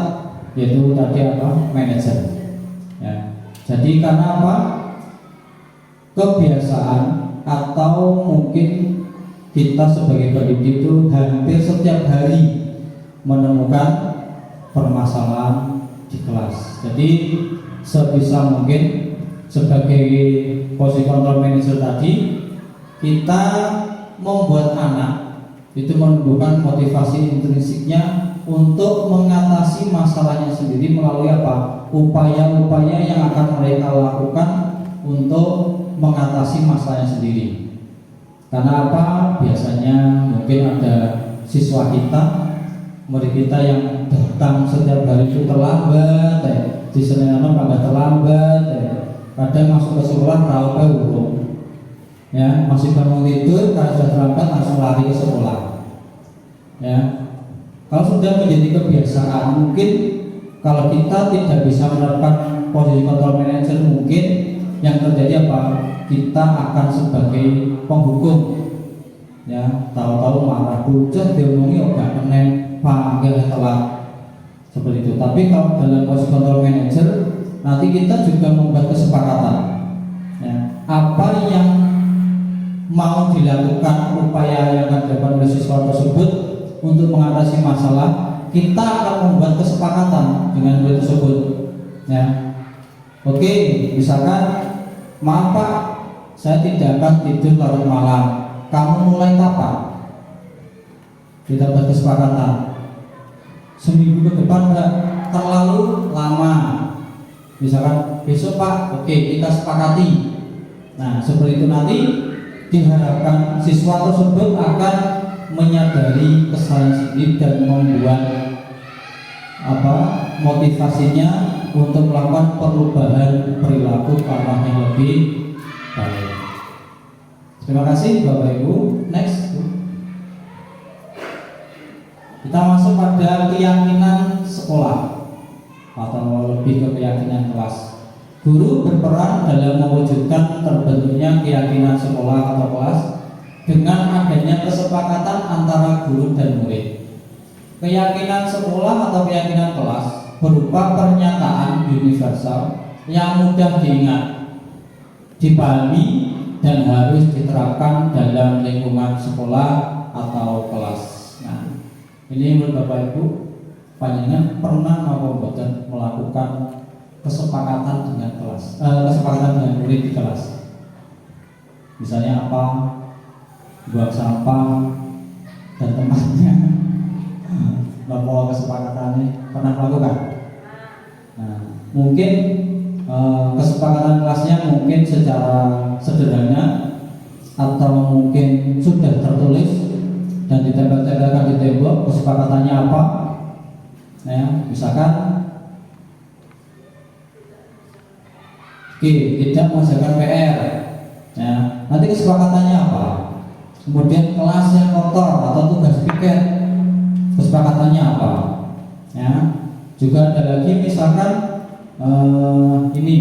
yaitu tadi apa? Manajer. Ya. Jadi karena apa? Kebiasaan atau mungkin kita sebagai pendidik itu hampir setiap hari menemukan permasalahan di kelas. Jadi sebisa mungkin sebagai posisi kontrol manager tadi, kita membuat anak itu menumbuhkan motivasi intrinsiknya untuk mengatasi masalahnya sendiri melalui apa? upaya-upaya yang akan mereka lakukan untuk mengatasi masalahnya sendiri. Karena apa? Biasanya mungkin ada siswa kita, murid kita yang datang setiap hari itu terlambat, di Senin agak terlambat, kadang masuk ke sekolah raupe urung, ya masih bangun tidur karena sudah terlambat langsung lari ke sekolah, ya. Kalau sudah menjadi kebiasaan, mungkin kalau kita tidak bisa menerapkan posisi control manager, mungkin yang terjadi apa? Kita akan sebagai penghukum, ya, tahu-tahu marah, bocah diomongi gak kena panggil telat, seperti itu. Tapi kalau dalam posisi control manager, nanti kita juga membuat kesepakatan, ya, apa yang mau dilakukan, upaya yang akan dilakukan oleh siswa tersebut untuk mengatasi masalah, kita akan membuat kesepakatan dengan murid tersebut, ya. Oke, misalkan, maaf Pak, saya tidak akan tidur larut malam. Kamu mulai kapan? Kita buat kesepakatan. Seminggu ke depan enggak terlalu lama. Misalkan besok Pak, oke kita sepakati. Nah seperti itu, nanti diharapkan siswa tersebut akan menyadari kesalahan sendiri dan membuat motivasinya untuk melakukan perubahan perilaku ke arah yang lebih baik. Terima kasih Bapak Ibu. Next, kita masuk pada keyakinan sekolah atau lebih ke keyakinan kelas. Guru berperan dalam mewujudkan terbentuknya keyakinan sekolah atau kelas dengan adanya kesepakatan antara guru dan murid. Keyakinan sekolah atau keyakinan kelas berupa pernyataan universal yang mudah diingat, dipahami, dan harus diterapkan dalam lingkungan sekolah atau kelas. Nah, ini menurut Bapak Ibu, panjenengan pernah melakukan kesepakatan dengan kelas, kesepakatan dengan murid di kelas. Misalnya apa? Buang sampah dan tempatnya. Bapak kesepakatannya pernah melakukan. Nah, mungkin kesepakatan kelasnya mungkin secara sederhana atau mungkin sudah tertulis dan ditempel-tempelkan di tembok kesepakatannya apa, ya, misalkan tidak mengerjakan PR, ya, nanti kesepakatannya apa, kemudian kelas yang kotor atau tugas piket kesepakatannya apa, ya. Juga ada lagi misalkan ini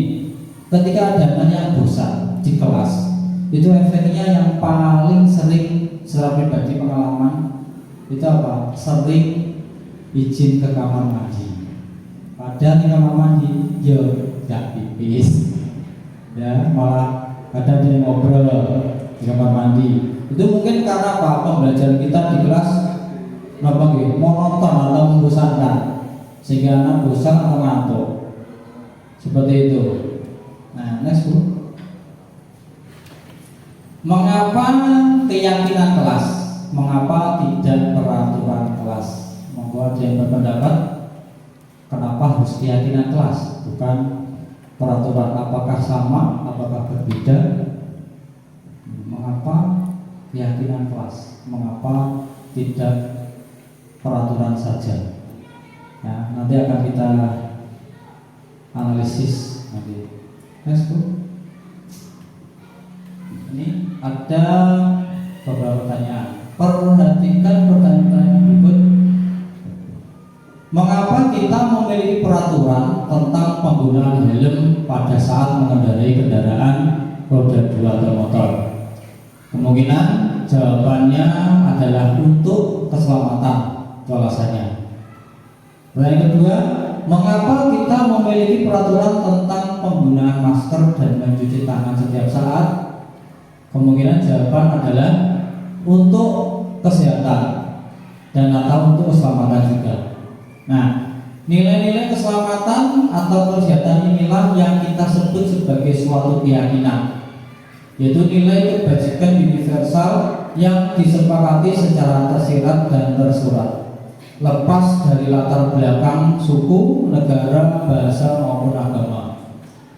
ketika ada anak yang bosan di kelas, itu efeknya yang paling sering secara pribadi pengalaman itu apa? Sering izin ke kamar mandi. Padahal di kamar mandi ya gak pipis, ya malah ada yang ngobrol di kamar mandi. Itu mungkin karena apa? Pembelajaran kita di kelas monoton atau membosankan, sehingga anak bosan atau ngantuk. Seperti itu. Nah, next Bu. Mengapa keyakinan kelas? Mengapa tidak peraturan kelas? Monggo ada yang berpendapat kenapa harus keyakinan kelas, bukan peraturan? Apakah sama? Apakah berbeda? Mengapa keyakinan kelas? Mengapa tidak peraturan saja? Ya, nanti akan kita analisis nanti. Next Bu. Ini ada beberapa pertanyaan. Perhatikan pertanyaan berikut. Mengapa kita memiliki peraturan tentang penggunaan helm pada saat mengendarai kendaraan roda 2 atau motor? Kemungkinan jawabannya adalah untuk keselamatan. Itu alasannya. Yang kedua, mengapa kita memiliki peraturan tentang penggunaan masker dan mencuci tangan setiap saat? Kemungkinan jawaban adalah untuk kesehatan dan atau untuk keselamatan juga. Nah, nilai-nilai keselamatan atau kesehatan inilah yang kita sebut sebagai suatu keyakinan, yaitu nilai kebajikan universal yang disepakati secara tersirat dan tersurat. lepas dari latar belakang suku, negara, bahasa maupun agama.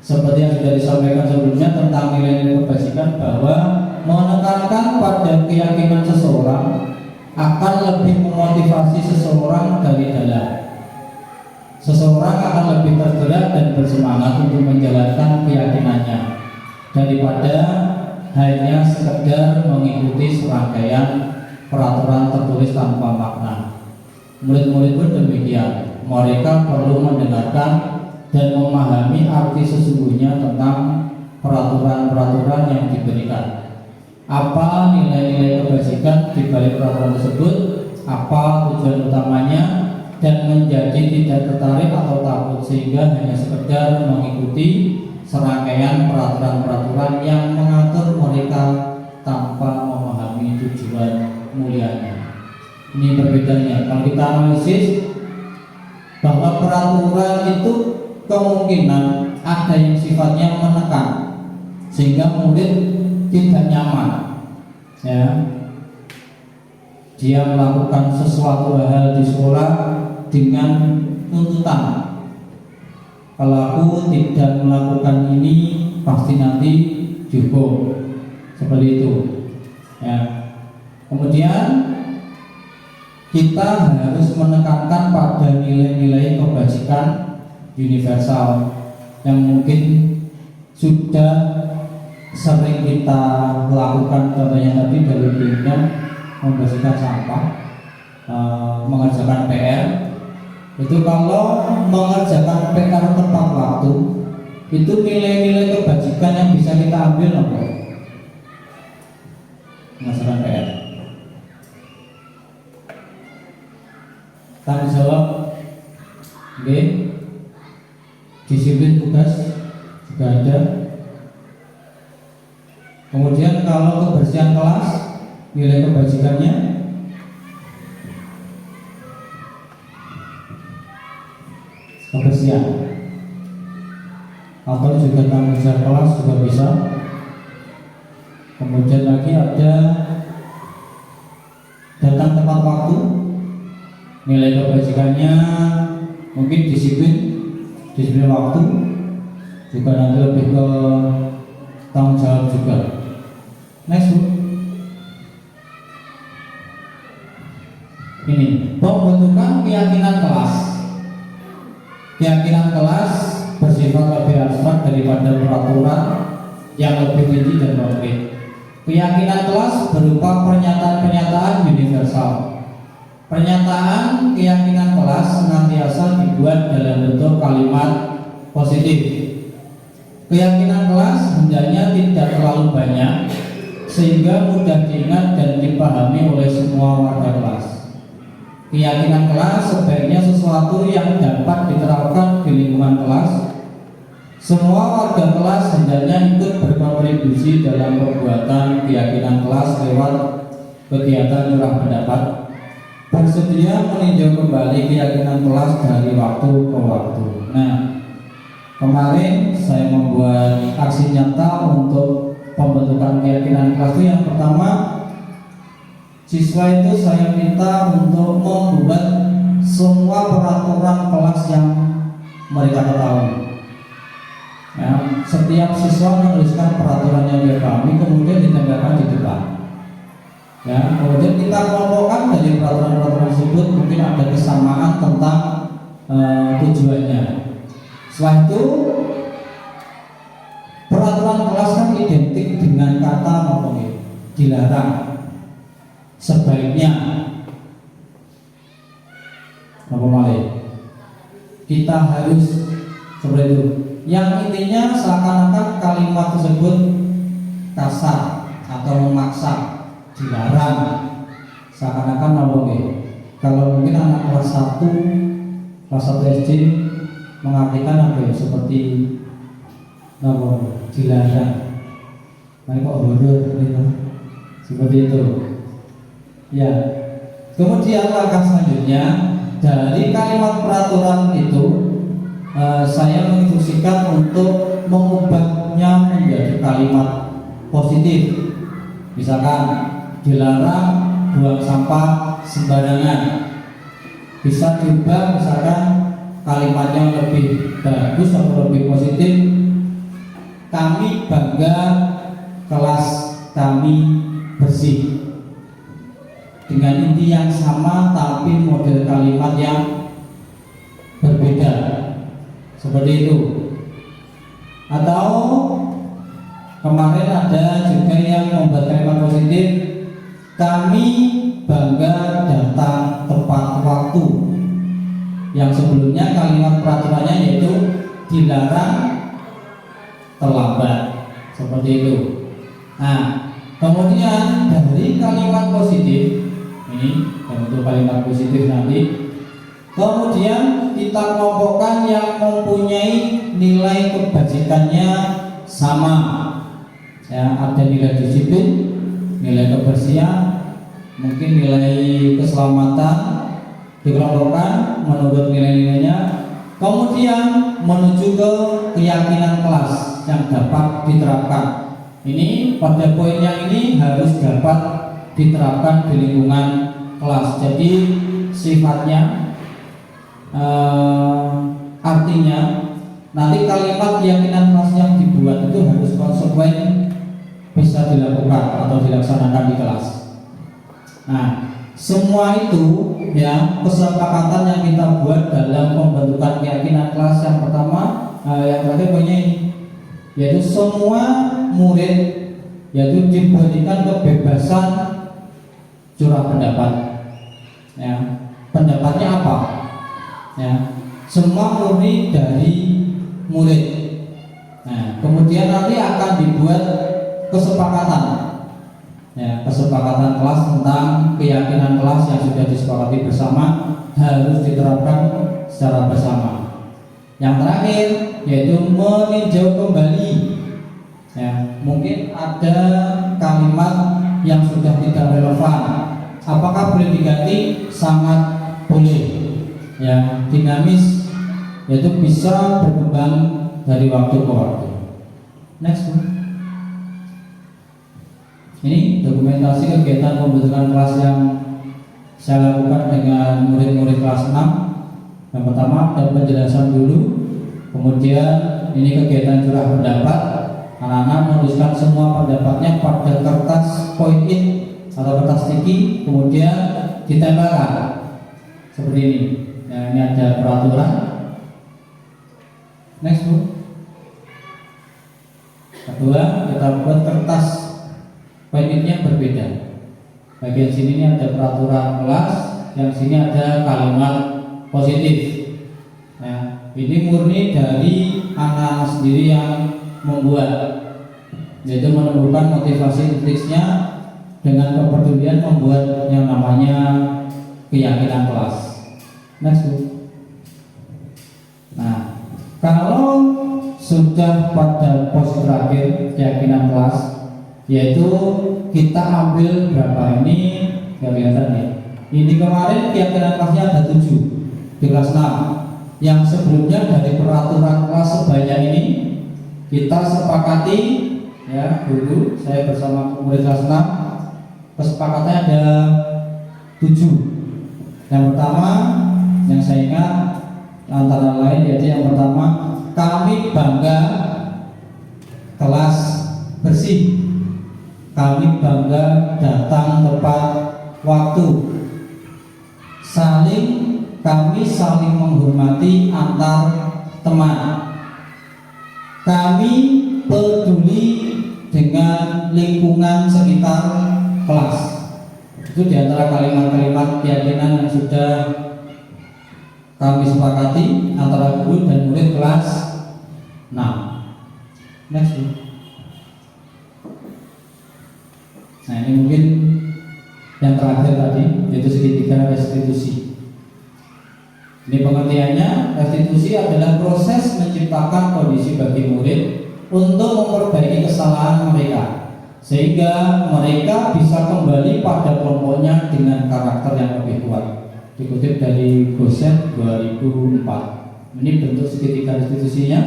Seperti yang sudah disampaikan sebelumnya tentang nilai-nilai kebajikan, bahwa menekankan pada keyakinan seseorang akan lebih memotivasi seseorang dari dalam. Seseorang akan lebih tergerak dan bersemangat untuk menjalankan keyakinannya daripada hanya sekedar mengikuti serangkaian peraturan tertulis tanpa makna. Murid-murid pun demikian, mereka perlu mendengarkan dan memahami arti sesungguhnya tentang peraturan-peraturan yang diberikan. Apa nilai-nilai kebajikan di balik peraturan tersebut, apa tujuan utamanya, dan menjadi tidak tertarik atau takut sehingga hanya sekedar mengikuti serangkaian peraturan-peraturan yang mengatur mereka tanpa memahami tujuan mulianya. Ini perbedaannya. Kalau kita analisis bahwa peraturan itu kemungkinan ada yang sifatnya menekan sehingga murid tidak nyaman, ya. Dia melakukan sesuatu hal di sekolah dengan tuntutan, kalau aku tidak melakukan ini pasti nanti dihukum, seperti itu, ya. Kemudian kita harus menekankan pada nilai-nilai kebajikan universal yang mungkin sudah sering kita lakukan. Contohnya tadi dari dunia membersihkan sampah, mengerjakan PR. Itu kalau mengerjakan PR tepat waktu, itu nilai-nilai kebajikan yang bisa kita ambil apa? Mengerjakan PR. Tanggung jawab, disiplin tugas juga ada. Kemudian kalau kebersihan kelas, nilai kebajikannya kebersihan, atau juga tanggung jawab kelas juga bisa. Kemudian lagi ada datang tepat waktu, nilai kebajikannya mungkin disiplin waktu, juga nanti lebih ke tanggung jawab juga. Next, ini pembentukan keyakinan kelas. Keyakinan kelas bersifat lebih abstrak daripada peraturan yang lebih tinggi dan konkret. Keyakinan kelas berupa pernyataan-pernyataan universal. Pernyataan keyakinan kelas senantiasa dibuat dalam bentuk kalimat positif. Keyakinan kelas hendaknya tidak terlalu banyak sehingga mudah diingat dan dipahami oleh semua warga kelas. Keyakinan kelas sebaiknya sesuatu yang dapat diterapkan di lingkungan kelas. Semua warga kelas hendaknya ikut berkontribusi dalam perbuatan keyakinan kelas lewat kegiatan curah pendapat. Bersedia meninjau kembali keyakinan kelas dari waktu ke waktu. Nah, kemarin saya membuat aksi nyata untuk pembentukan keyakinan kelas. Yang pertama, siswa itu saya minta untuk membuat semua peraturan kelas yang mereka ketahui. Ya, setiap siswa menuliskan peraturan yang dia pahami, kemudian ditempelkan di depan. Ya, kemudian kita kelompokkan dari peraturan-peraturan tersebut, mungkin ada kesamaan tentang tujuannya. Setelah itu, peraturan kelas kan identik dengan kata dilarang. Sebaiknya apa malih? Kita harus seperti itu. Yang intinya seakan-akan kalimat tersebut kasar atau memaksa, dilarang. Seakan-akan apa? Kalau mungkin anak kelas 1 SD mengartikan apa ya? Seperti apa? Dilarang. Nah, kok bodoh gitu. Seperti itu. Ya. Kemudian langkah selanjutnya dari kalimat peraturan itu saya menginstruksikan untuk mengubahnya menjadi kalimat positif. Misalkan dilarang buang sampah sembarangan. bisa diubah, misalkan kalimatnya lebih bagus atau lebih positif. Kami bangga kelas kami bersih, dengan inti yang sama tapi model kalimat yang berbeda, seperti itu. Atau kemarin ada juga yang membuat kalimat positif, kami bangga datang tepat waktu, yang sebelumnya kalimat peraturannya yaitu dilarang terlambat, seperti itu. Nah, kemudian dari kalimat positif ini, bentuk kalimat positif nanti, kemudian kita kelompokkan yang mempunyai nilai kebajikannya sama. Ya, ada nilai disiplin, nilai kebersihan, mungkin nilai keselamatan, dikelompokkan menurut nilai-nilainya. Kemudian menuju ke keyakinan kelas yang dapat diterapkan. Ini pada poin yang ini harus dapat diterapkan di lingkungan kelas. Jadi sifatnya artinya nanti kalimat keyakinan kelas yang dibuat itu harus konsekuen, bisa dilakukan atau dilaksanakan di kelas. Nah, semua itu ya kesepakatan yang kita buat dalam pembentukan keyakinan kelas. Yang pertama, yang terakhir poinnya ini, yaitu semua murid yaitu diberikan kebebasan curah pendapat. Ya, pendapatnya apa? Ya, semua murni dari murid. Nah, kemudian nanti akan dibuat kesepakatan. Ya, kesepakatan kelas tentang keyakinan kelas yang sudah disepakati bersama harus diterapkan secara bersama. Yang terakhir yaitu meninjau kembali. Ya, mungkin ada kalimat yang sudah tidak relevan. Apakah boleh diganti? Sangat boleh. Ya, dinamis, yaitu bisa berkembang dari waktu ke waktu. Next. Ini dokumentasi kegiatan pembentukan kelas yang saya lakukan dengan murid-murid kelas 6. Yang pertama ada penjelasan dulu, kemudian ini kegiatan curah pendapat. Anak-anak menuliskan semua pendapatnya pada kertas point-it atau kertas sticky, kemudian ditempelkan seperti ini. Nah, ini ada peraturan. Next, Bu. Kedua, kita buat kertas point-itnya berbeda. Bagian sini ini ada peraturan kelas, yang sini ada kalimat positif. Nah, ini murni dari anak sendiri yang membuat, yaitu menemukan motivasi intrinsnya dengan kepedulian membuat yang namanya keyakinan kelas. Next, Bu. Nah, kalau sudah pada pos terakhir keyakinan kelas, yaitu kita ambil berapa ini, kelihatan ya. Ini kemarin keyakinan kelasnya ada 7 di kelas 6. Yang sebelumnya dari peraturan kelas sebanyak ini kita sepakati ya, dulu saya bersama murid kelas 6 kesepakatannya ada 7. Yang pertama yang saya ingat antara lain yaitu yang pertama, kami bangga kelas bersih, kami bangga datang tepat waktu, kami saling menghormati antar teman, kami peduli dengan lingkungan sekitar kelas. Itu diantara kalimat-kalimat keyakinan yang sudah kami sepakati antara guru dan murid kelas 6. Next. Nah, ini mungkin yang terakhir tadi, yaitu segitiga restitusi. Ini pengertiannya, restitusi adalah proses menciptakan kondisi bagi murid untuk memperbaiki kesalahan mereka, sehingga mereka bisa kembali pada kelompoknya dengan karakter yang lebih kuat. Dikutip dari Gosen 2004. Ini bentuk segitiga restitusinya.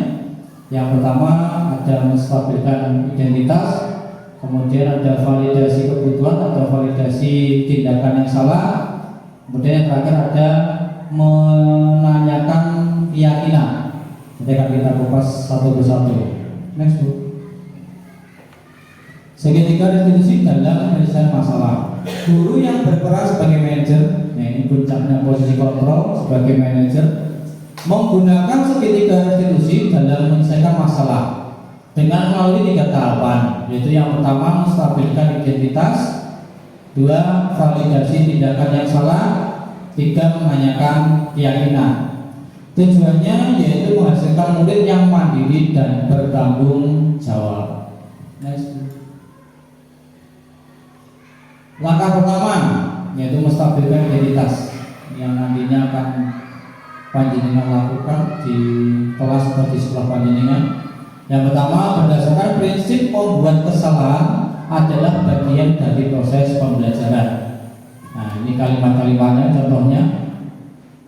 Yang pertama ada menstabilkan identitas, kemudian ada validasi kebutuhan atau validasi tindakan yang salah, kemudian yang terakhir ada menanyakan keyakinan. Nanti akan kita kupas satu persatu. Next Bu. Segitiga restitusi dalam penyelesaian masalah. Guru yang berperan sebagai manajer, nah ini puncaknya posisi kontrol sebagai manajer, menggunakan segitiga restitusi dalam menyelesaikan masalah dengan melalui 3 tahapan, yaitu yang pertama menstabilkan identitas, 2 validasi tindakan yang salah, 3 menanyakan keyakinan. Tujuannya yaitu menghasilkan murid yang mandiri dan bertanggung jawab. Next. Langkah pertama yaitu menstabilkan identitas yang nantinya akan panjenengan lakukan di kelas atau di sekolah panjenengan. Yang pertama, berdasarkan prinsip membuat kesalahan adalah bagian dari proses pembelajaran. Nah, ini kalimat-kalimatnya, contohnya.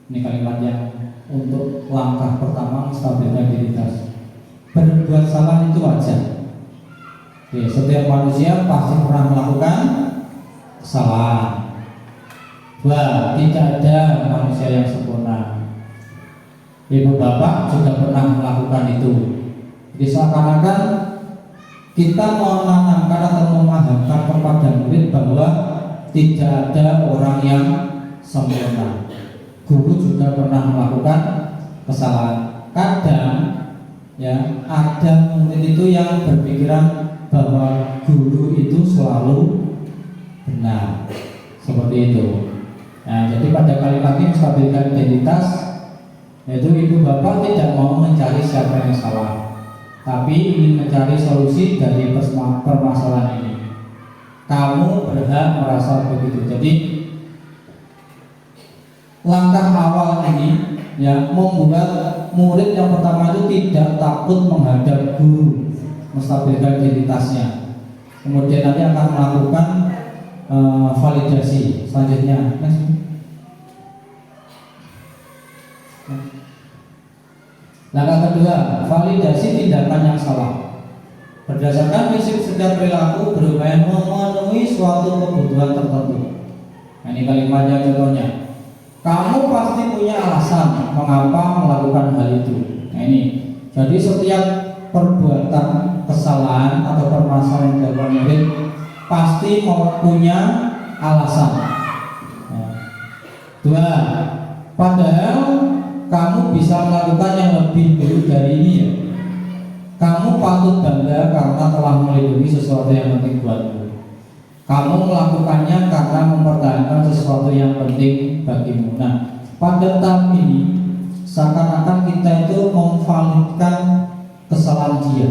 Ini kalimat yang untuk langkah pertama menstabilkan identitas. Berbuat salah itu wajar. Oke, setiap manusia pasti pernah melakukan kesalahan. 2, tidak ada manusia yang sempurna. Ibu bapak juga pernah melakukan itu. Jadi seakan-akan kita menanamkan atau memahamkan kepada murid bahwa tidak ada orang yang sempurna. Guru juga pernah melakukan kesalahan. Kadang ya ada murid itu yang berpikiran bahwa guru itu selalu benar, seperti itu. Nah, jadi pada kalimat ini menstabilkan identitas, yaitu ibu bapak tidak mau mencari siapa yang salah, tapi ingin mencari solusi dari permasalahan ini. Kamu berhak merasa begitu. Jadi langkah awal ini ya membuat murid yang pertama itu tidak takut menghadap guru, menstabilkan identitasnya. Kemudian nanti akan melakukan validasi selanjutnya. Langkah kedua, validasi tindakan yang salah. Berdasarkan prinsip setiap perilaku berupaya memenuhi suatu kebutuhan tertentu. Nah, ini kalimatnya contohnya. Kamu pasti punya alasan mengapa melakukan hal itu. Nah, ini. Jadi setiap perbuatan kesalahan atau permasalahan yang dilakukan murid pasti mau punya alasan. 2, padahal kamu bisa melakukan yang lebih dulu dari ini ya. Kamu patut bangga karena telah melindungi sesuatu yang penting buatmu. Kamu melakukannya karena mempertahankan sesuatu yang penting bagimu. Nah, pada tahap ini seakan-akan kita itu memvalidkan kesalahan dia.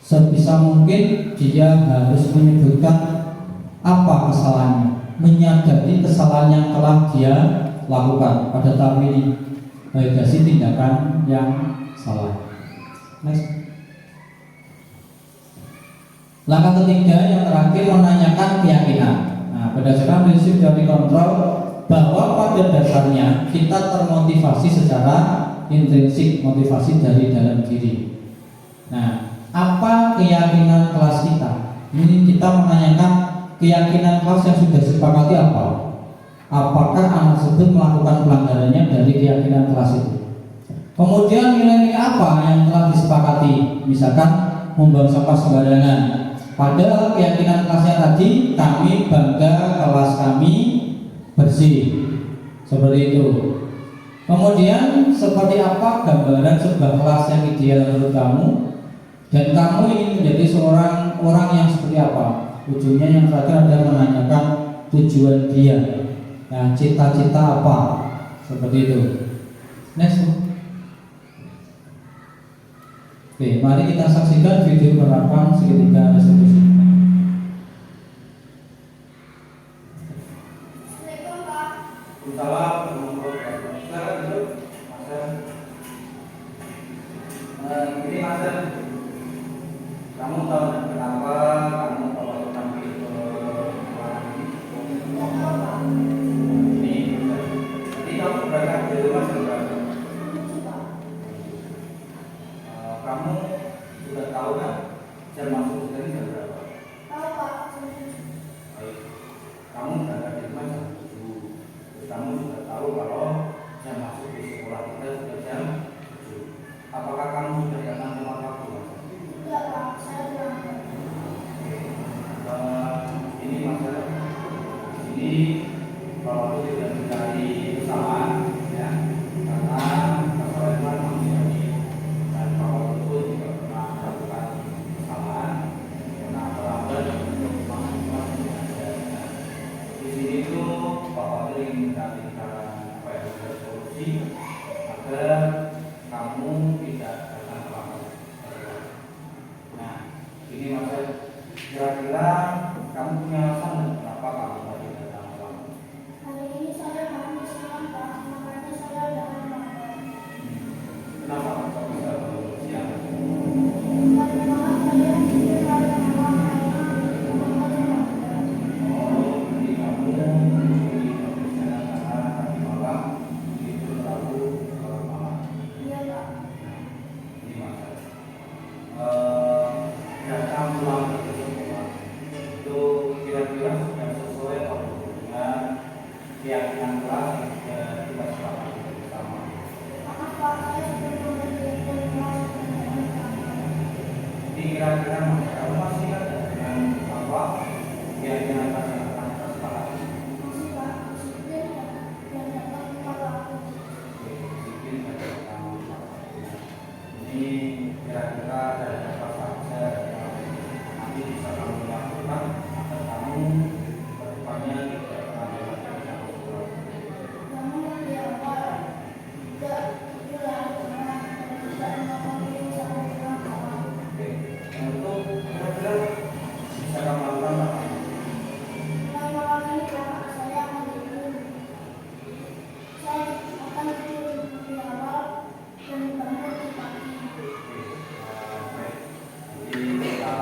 Sebisa mungkin dia harus menyebutkan apa kesalahannya, menyadari kesalahan yang telah dia lakukan. Pada tahap ini validasi tindakan yang salah. Next. Langkah ketiga yang terakhir menanyakan keyakinan. Nah, berdasarkan prinsip teori kontrol bahwa pada dasarnya kita termotivasi secara intrinsik, motivasi dari dalam diri. Nah, apa keyakinan kelas kita? Ini kita menanyakan keyakinan kelas yang sudah disepakati apa? Apakah anak tersebut melakukan pelanggarannya dari keyakinan kelas itu? Kemudian nilai-nilai apa yang telah disepakati? Misalkan membuang sampah sembarangan. Padahal keyakinan kelasnya tadi, kami bangga kelas kami bersih. Seperti itu. Kemudian seperti apa gambaran sebuah kelas yang ideal menurut kamu? Dan kamu ingin menjadi seorang orang yang seperti apa? Ujungnya yang terakhir adalah menanyakan tujuan dia. Nah, cita-cita apa? Seperti itu. Next. Oke, mari kita saksikan video penerapan segitiga restitusi. Ini Master, kamu tahu kenapa kamu memasukkan video ini? Jadi kamu berangkat dari rumah juga. Kamu sudah tahu kan jam masuk dari jam berapa? Tahu Pak. Baik. Kamu berangkat dari rumah jam 7. Kamu sudah tahu kalau Jadi kalau itu tidak mencari kesalahan, ya, karena kesalahan manusiawi dan kalau itu juga pernah melakukan kesalahan, pernah terlambat untuk melakukan ada. Di sini tuh Bapak ingin mencari solusi agar kamu tidak datang terlambat. Nah, ini maksud kira-kira kamu punya alasan nggak kenapa kamu tadi datang terlambat? Hari ini saya harus siang, Pak, makanya saya datang lambat. Kenapa kok bisa baru siang? Tadi malam saya tidur pada malam karena makanya lambat. Oh, jadi kamu tidak bisa karena tadi malam itu terlalu malam. Iya, Pak. Ini maksud datang terlambat ke sekolah itu kira-kira sudah sesuai atau dengan keyakinan kelas yang sudah kita sepakati bersama. Maaf, Pak, saya sudah mengerjakan kelas dengan lambat. Jadi kira-kira kamu masih ada dengan apa keyakinan kelas yang akan kita sepakati? Masih, Pak, disiplin dan datang tepat waktu. Disiplin dan datang tepat waktu. Ini kira-kira dari apa saja yang nanti bisa kamu lakukan agar kamu kedepannya tidak pernah melakukan sesuatu. Namun di awal tidak tidur larut malam dan tidak memakan minum sampai pulang malam. Oke, untuk kira-kira bisa kamu lakukan apa? Mulai malam ini, Pak, saya akan tidur. Saya akan tidur di awal dan bangun di pagi. Baik, jadi kita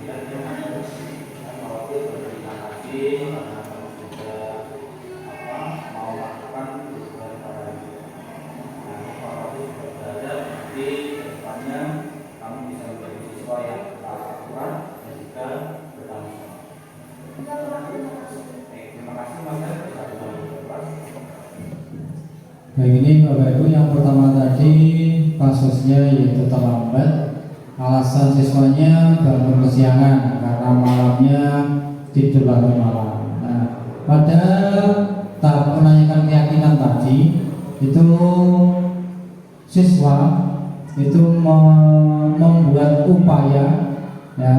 lihat ya Mas. Kalau itu berterima kasih karena kamu sudah mau lakukan tujuan para ibu. Nah, kalau itu sudah berada di depannya kamu bisa menjadi siswa yang taat aturan dan juga bertanggung jawab. Iya, Pak, terima kasih. Baik, terima kasih Mas. Bisa kembali ke kelas. Baik, ini Bapak Ibu, yang pertama tadi kasusnya yaitu terlambat. Alasan siswanya bangun kesiangan karena malamnya tidur larut malam. Nah, pada tahap menanyakan keyakinan tadi itu siswa itu membuat upaya, ya,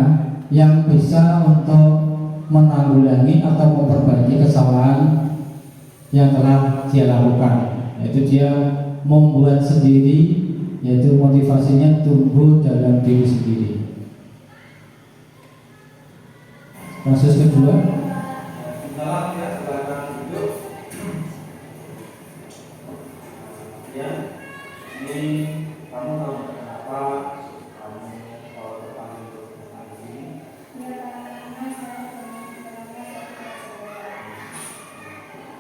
yang bisa untuk menanggulangi atau memperbaiki kesalahan yang telah dia lakukan, yaitu dia membuat sendiri, yaitu motivasinya tumbuh dalam diri sendiri. Kasus kedua, Salam ya, silakan duduk. Ya, ini kamu tahu nggak kenapa kamu kalau terpanggil untuk datang ke sini? Ya, karena saya pernah berangkat sekolah saya.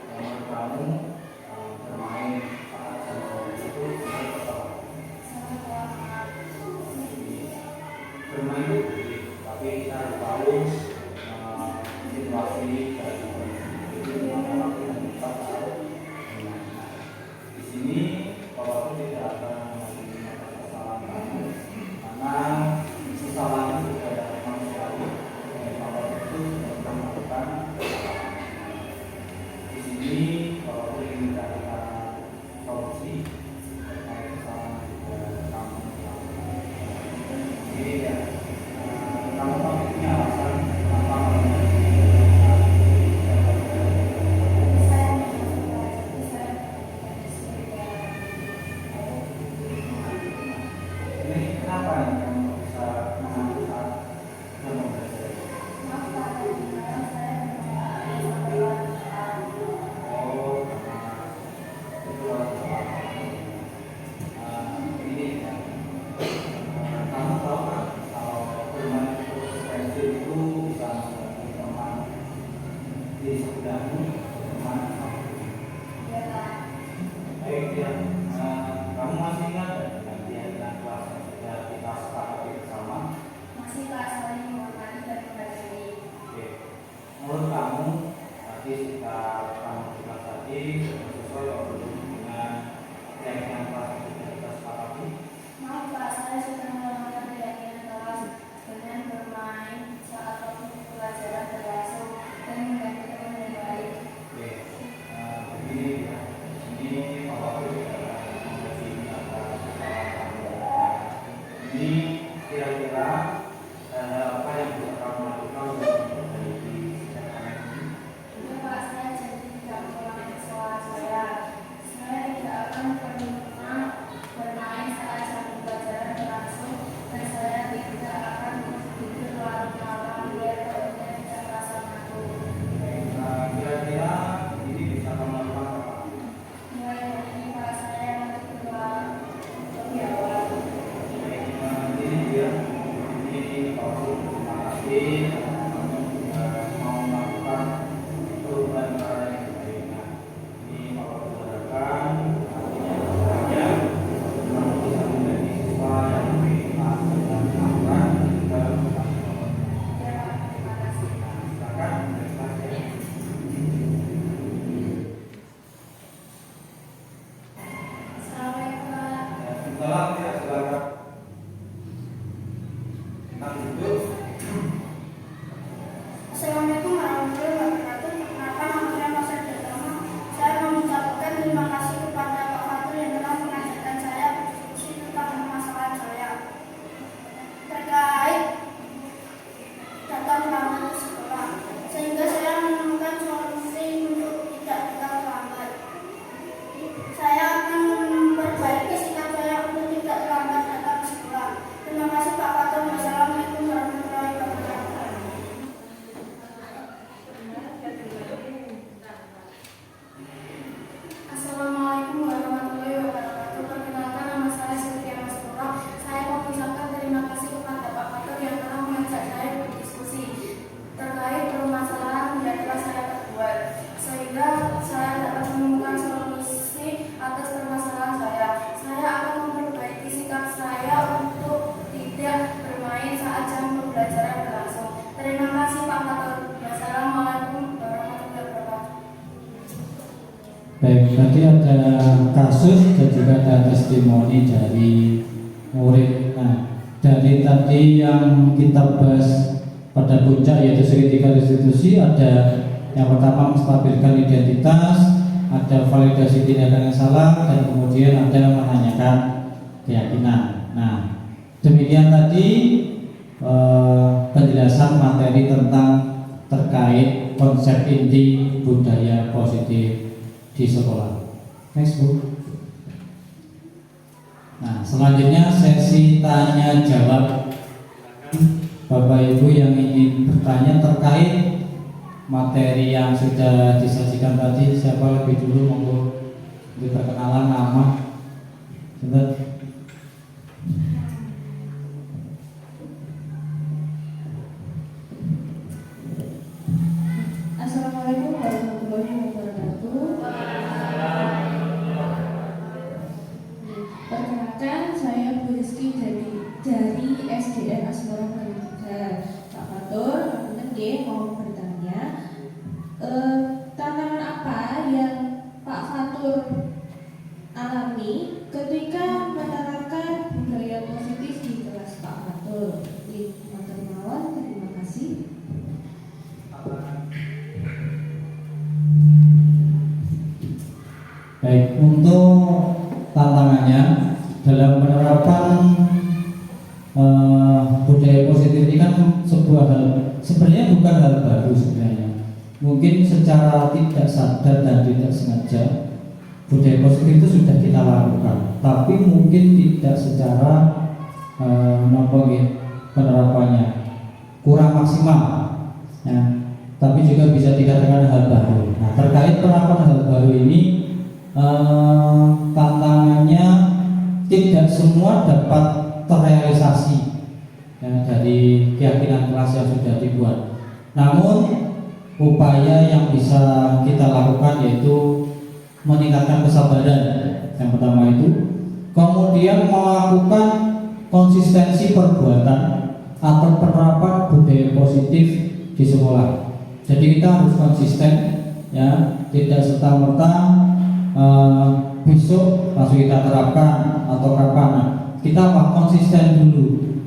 Menurut kamu bermain saat jam itu benar atau salah? Saya telah Bermain itu boleh, tapi kita harus tahu situasi dari kondisi itu dimana waktu yang kita tahu. Nah, di sini kalau itu tidak akan mengalami kesalahan kamu karena kesalahan itu sudah manusiawi dan kalau itu sudah melakukan kesalahan. Di sini kalau itu ingin mencarikan solusi terkait kesalahan juga kamu lakukan. Jadi ya, kamu pasti punya alasan kenapa kamu saya mencoba, jadi saya ini kenapa nih kamu bisa mengaku saat kamu belajar? maaf, Pak, karena saya sampai lancar. Oh, karena itu adalah ini ya. Kamu tahu kan kalau bermain konsekuensi itu bisa menjadi teman di sebelahmu, teman sama. Ya, Pak. Baik ya, kamu masih ingat dengan keyakinan kelas yang sudah kita sepakati bersama? Masih, Pak, saling menghormati dan menghargai. Oke, menurut kamu tadi sikap kamu bilang tadi sudah sesuai atau belum dengan keyakinan kelas yang sudah kita sepakati? Maaf, Pak, saya sudah melakukan keyakinan kelas dengan bermain saat waktu pelajaran berlangsung dan mengganti teman yang baik. Baik, tadi ada kasus dan juga ada testimoni dari murid. Nah, dari tadi yang kita bahas pada puncak yaitu segitiga restitusi, ada yang pertama menstabilkan identitas, ada validasi tindakan yang salah, dan kemudian ada menanyakan keyakinan. Nah, demikian tadi penjelasan materi tentang terkait konsep inti budaya positif di sekolah. Next, Bu. Nah, selanjutnya sesi tanya jawab. Bapak Ibu yang ingin bertanya terkait materi yang sudah disajikan tadi, siapa lebih dulu monggo diperkenalan nama. Sebentar. Assalamualaikum warahmatullahi wabarakatuh. Perkenalkan, saya Bu Rizky dari SDN Asmara Bali 3. Pak Fatur, mau bertanya, tantangan apa yang Pak Fatur alami ketika menerapkan budaya positif di kelas Pak Fatur? Matur nuwun, terima kasih. Baik, untuk tantangannya dalam penerapan budaya positif ini kan sebuah hal, sebenarnya bukan hal baru sebenarnya. Mungkin secara tidak sadar dan tidak sengaja budaya positif itu sudah kita lakukan, tapi mungkin tidak secara penerapannya kurang maksimal, ya. Tapi juga bisa dikatakan hal baru. Nah, terkait penerapan hal baru ini, tantangannya tidak semua dapat terrealisasi, ya, dari keyakinan kelas yang sudah dibuat. Namun upaya yang bisa kita lakukan yaitu meningkatkan kesabaran yang pertama itu, kemudian melakukan konsistensi perbuatan atau penerapan budaya positif di sekolah. Jadi kita harus konsisten, ya, tidak serta-merta besok langsung kita terapkan atau kapan. Nah, kita konsisten dulu,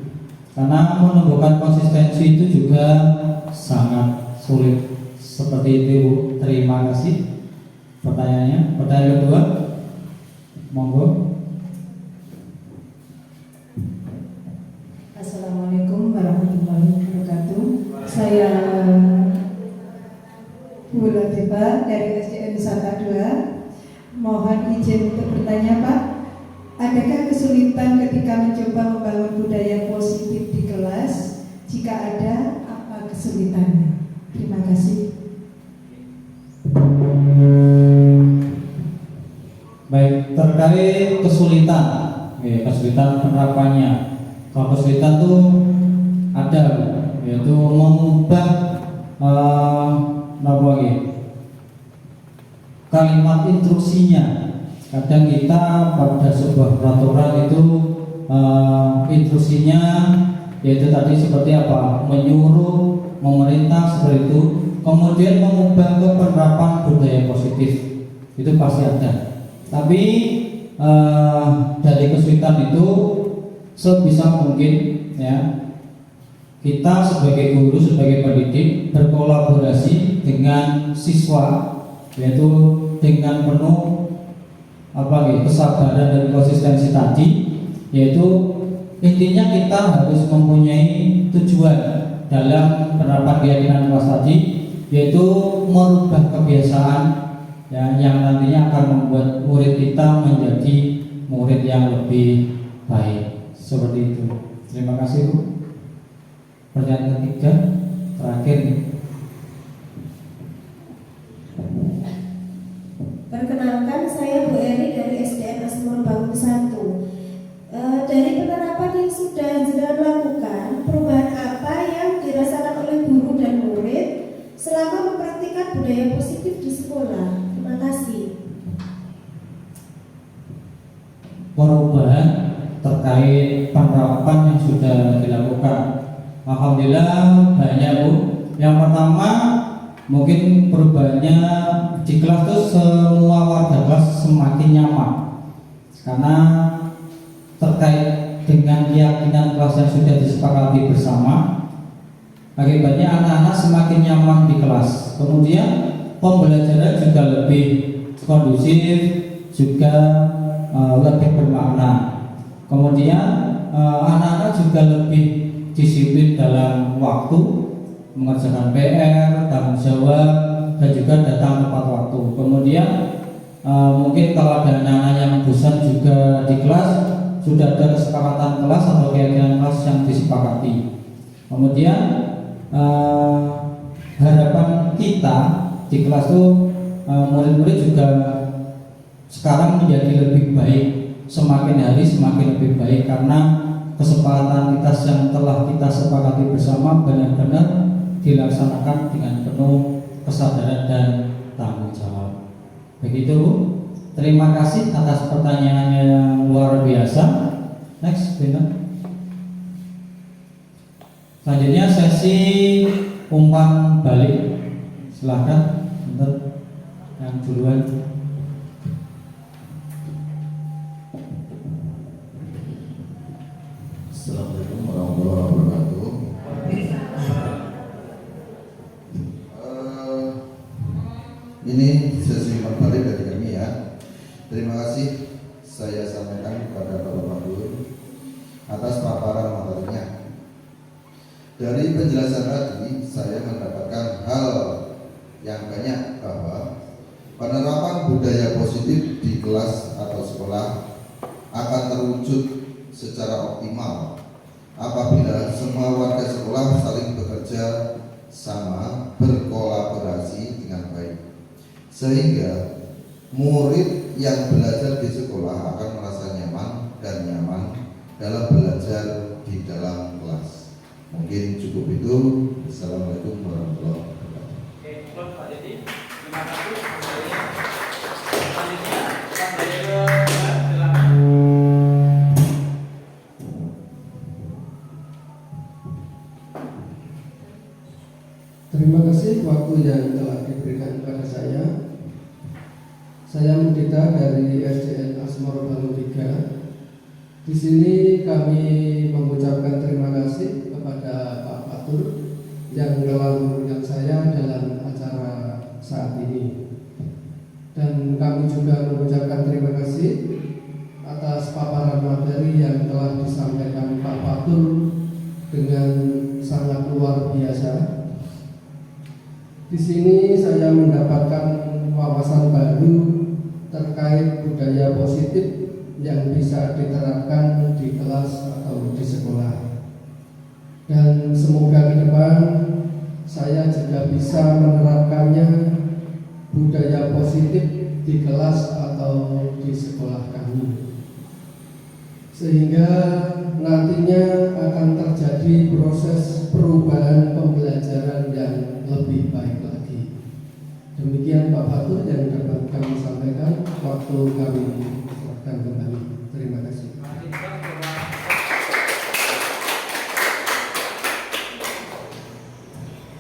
karena menumbuhkan konsistensi itu juga sangat sulit. Seperti itu, Bu. Terima kasih. Pertanyaannya, pertanyaan kedua, monggo. Assalamualaikum warahmatullahi wabarakatuh. Saya Bu Latifah dari SDN Nusantara 2. Mohon izin untuk bertanya, Pak. Adakah kesulitan ketika mencoba membangun budaya positif di kelas? Jika ada, apa kesulitannya? Terima kasih. Baik, terkait kesulitan, kesulitan penerapannya. Kalau kesulitan tuh ada, yaitu mengubah kalimat instruksinya. Kadang kita pada sebuah peraturan itu instruksinya yaitu tadi seperti apa, menyuruh, memerintah seperti itu. Kemudian mengubah ke penerapan budaya positif itu pasti ada. Tapi dari kesulitan itu sebisa mungkin, ya, kita sebagai guru, sebagai pendidik berkolaborasi dengan siswa, yaitu dengan penuh kesabaran dan konsistensi tadi, yaitu intinya kita harus mempunyai tujuan dalam penerapan keyakinan kelas tadi, yaitu merubah kebiasaan, ya, yang nantinya akan membuat murid kita menjadi murid yang lebih baik. Seperti itu. Terima kasih, Bu. Pertanyaan ketiga, terakhir. Perkenalkan, saya Bu Eri dari SDN Asmara Bangun 1. Dari penerapan yang sudah jenengan lakukan, perubahan apa yang dirasakan oleh guru dan murid selama mempraktikkan budaya positif di sekolah? Terima kasih. Perubahan terkait penerapan yang sudah dilakukan, alhamdulillah banyak, Bu. Yang pertama, Mungkin perubahannya di kelas itu semua warga kelas semakin nyaman karena terkait dengan keyakinan kelas yang sudah disepakati bersama. Akibatnya anak-anak semakin nyaman di kelas. Kemudian pembelajaran juga lebih kondusif, juga lebih bermakna. Kemudian anak-anak juga lebih disiplin dalam waktu, mengerjakan PR, tanggung jawab, dan juga datang tepat waktu. Kemudian mungkin kalau ada anak-anak yang bosan juga di kelas, sudah ada kesepakatan kelas atau keyakinan kelas yang disepakati. Kemudian harapan kita di kelas itu murid-murid juga sekarang menjadi lebih baik, semakin hari semakin lebih baik karena kesepakatan kita yang telah kita sepakati bersama benar-benar dilaksanakan dengan penuh kesadaran dan tanggung jawab. Begitu. Terima kasih atas pertanyaannya yang luar biasa. Next, Bina. Selanjutnya sesi umpan balik. Silakan untuk yang duluan. Assalamualaikum warahmatullahi wabarakatuh. Ini sesi umpan balik dari kami ya. Terima kasih saya sampaikan kepada Bapak Pandur atas paparan materinya. Dari penjelasan tadi saya mendapatkan hal yang banyak bahwa penerapan budaya positif di kelas atau sekolah akan terwujud secara optimal apabila semua warga sekolah saling bekerja sama, berkolaborasi dengan baik, sehingga murid yang belajar di sekolah akan merasa nyaman dan nyaman dalam belajar di dalam kelas. Mungkin cukup itu. Assalamualaikum warahmatullahi wabarakatuh. Oke, close Pak Dedi. Terima kasih. Selanjutnya, Pak Dedi, silakan. Terima kasih waktu yang telah diberikan kepada saya. Saya Mudita dari SDN Asmoro Bangun 3. Di sini kami mengucapkan terima kasih kepada Pak Fatur yang telah mengundang saya dalam acara saat ini. Dan kami juga mengucapkan terima kasih atas paparan materi yang telah disampaikan Pak Fatur dengan sangat luar biasa. Di sini saya mendapatkan wawasan baru terkait budaya positif yang bisa diterapkan di kelas atau di sekolah. Dan semoga ke depan saya juga bisa menerapkannya, budaya positif di kelas atau di sekolah kami, sehingga nantinya akan terjadi proses perubahan pembelajaran yang lebih baik lagi. Demikian Pak Fatur yang dapat kami sampaikan. Waktu kami serahkan kembali. Terima kasih.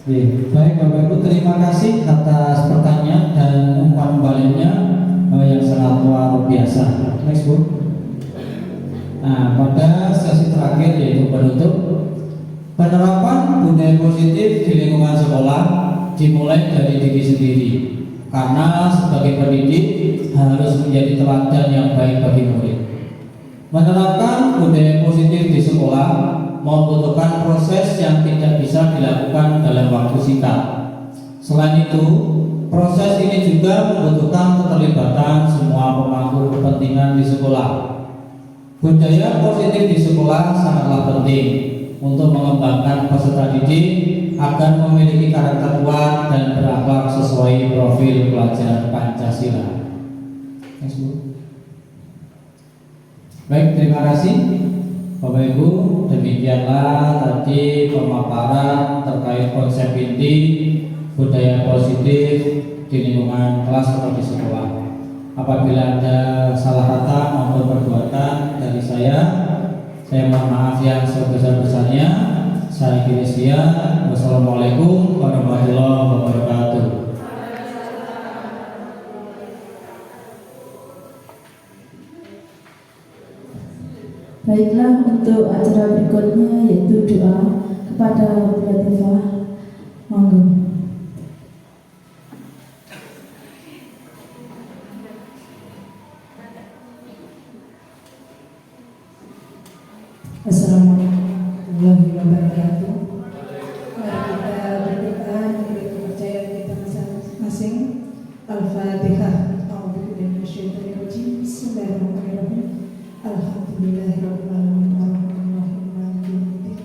Baik Bapak Ibu, terima kasih atas pertanyaan dan umpan baliknya yang sangat luar biasa. Next Bu. Nah, pada sesi terakhir yaitu penutup, penerapan budaya positif di lingkungan sekolah dimulai dari diri sendiri, karena sebagai pendidik harus menjadi teladan yang baik bagi murid. Menerapkan budaya positif di sekolah membutuhkan proses yang tidak bisa dilakukan dalam waktu singkat. Selain itu, proses ini juga membutuhkan keterlibatan semua pemangku kepentingan di sekolah. Budaya positif di sekolah sangatlah penting untuk mengembangkan peserta didik agar memiliki karakter kuat dan berakhlak sesuai profil pelajar Pancasila. Baik, terima kasih Bapak Ibu. Demikianlah tadi pemaparan terkait konsep inti budaya positif di lingkungan kelas atau di sekolah. Apabila ada salah kata maupun perbuatan dari saya mohon maaf yang sebesar-besarnya. Saya kira sekian. Wassalamualaikum warahmatullahi wabarakatuh. Baiklah, untuk acara berikutnya yaitu doa kepada Bu Latifah. Monggo. Assalamualaikum warahmatullahi wabarakatuh. Mari kita berdoa menurut kepercayaan kita masing-masing. Al-Fatihah. A'udzubillahi minasyaitonir rajim. Bismillahirrahmanirrahim. Alhamdulillahirabbil alamin. Arrahmanirrahim. Maliki yaumiddin.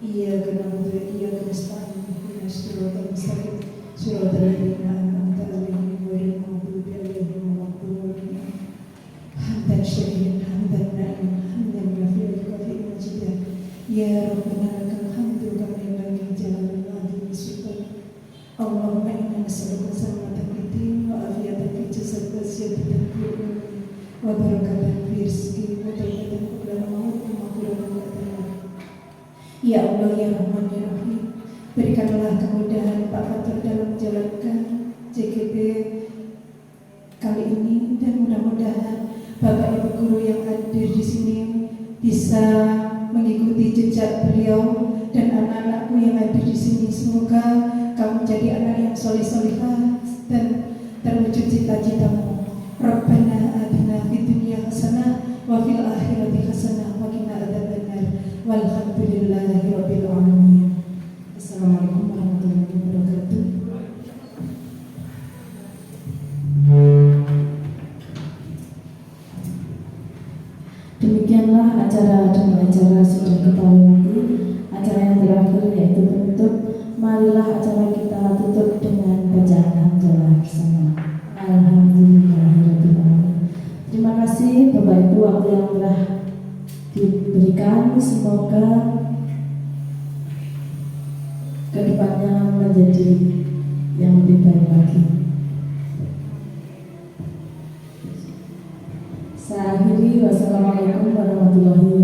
Iyyaka na'budu wa iyyaka nasta'in. Ihdinas siratal mustaqim. Siratal ladzina an'amta 'alaihim ghairil maghdubi 'alaihim waladdallin. Hamdan syakiran, hamdan na'iman, hamdan ghafiran kafiran majidan. Ya Rabbana lakal hamdu kama yanbaghi li jalalil wajhi sultan. Allahumma inna nas'aluka salamatan fid din wa afiyatan fil jasad wa ziyadatan fil ilmi wa barakatan fi rizqi wa taubatan qabla al-maut wa maghfiratan ba'da al-maut. Ya Allah, ya Rahman, ya Rahim, berikanlah kemudahan Pak Fatur dalam menjalankan JGP kali ini, dan mudah-mudahan Bapak Ibu guru yang hadir di sini bisa mengikuti jejak beliau, dan anak-anakku yang hadir di sini, semoga kamu menjadi anak yang soleh-solehah dan terwujud cita-citamu. Rabbana atina fid dunya hasanah wa fil akhirati hasanah wa qina adzabannar. Walhamdulillahi rabbil alamin. Assalamualaikum warahmatullahi wabarakatuh. Demikianlah acara dan acara sudah kita lewati. Acara yang terakhir yaitu penutup. Marilah acara kita tutup dengan bacaan hamdalah bersama. Alhamdulillahirabbil alamin. Terima kasih Bapak Ibu waktu yang telah diberikan. Semoga kedepannya menjadi yang lebih baik lagi. Saya akhiri, wassalamualaikum warahmatullahi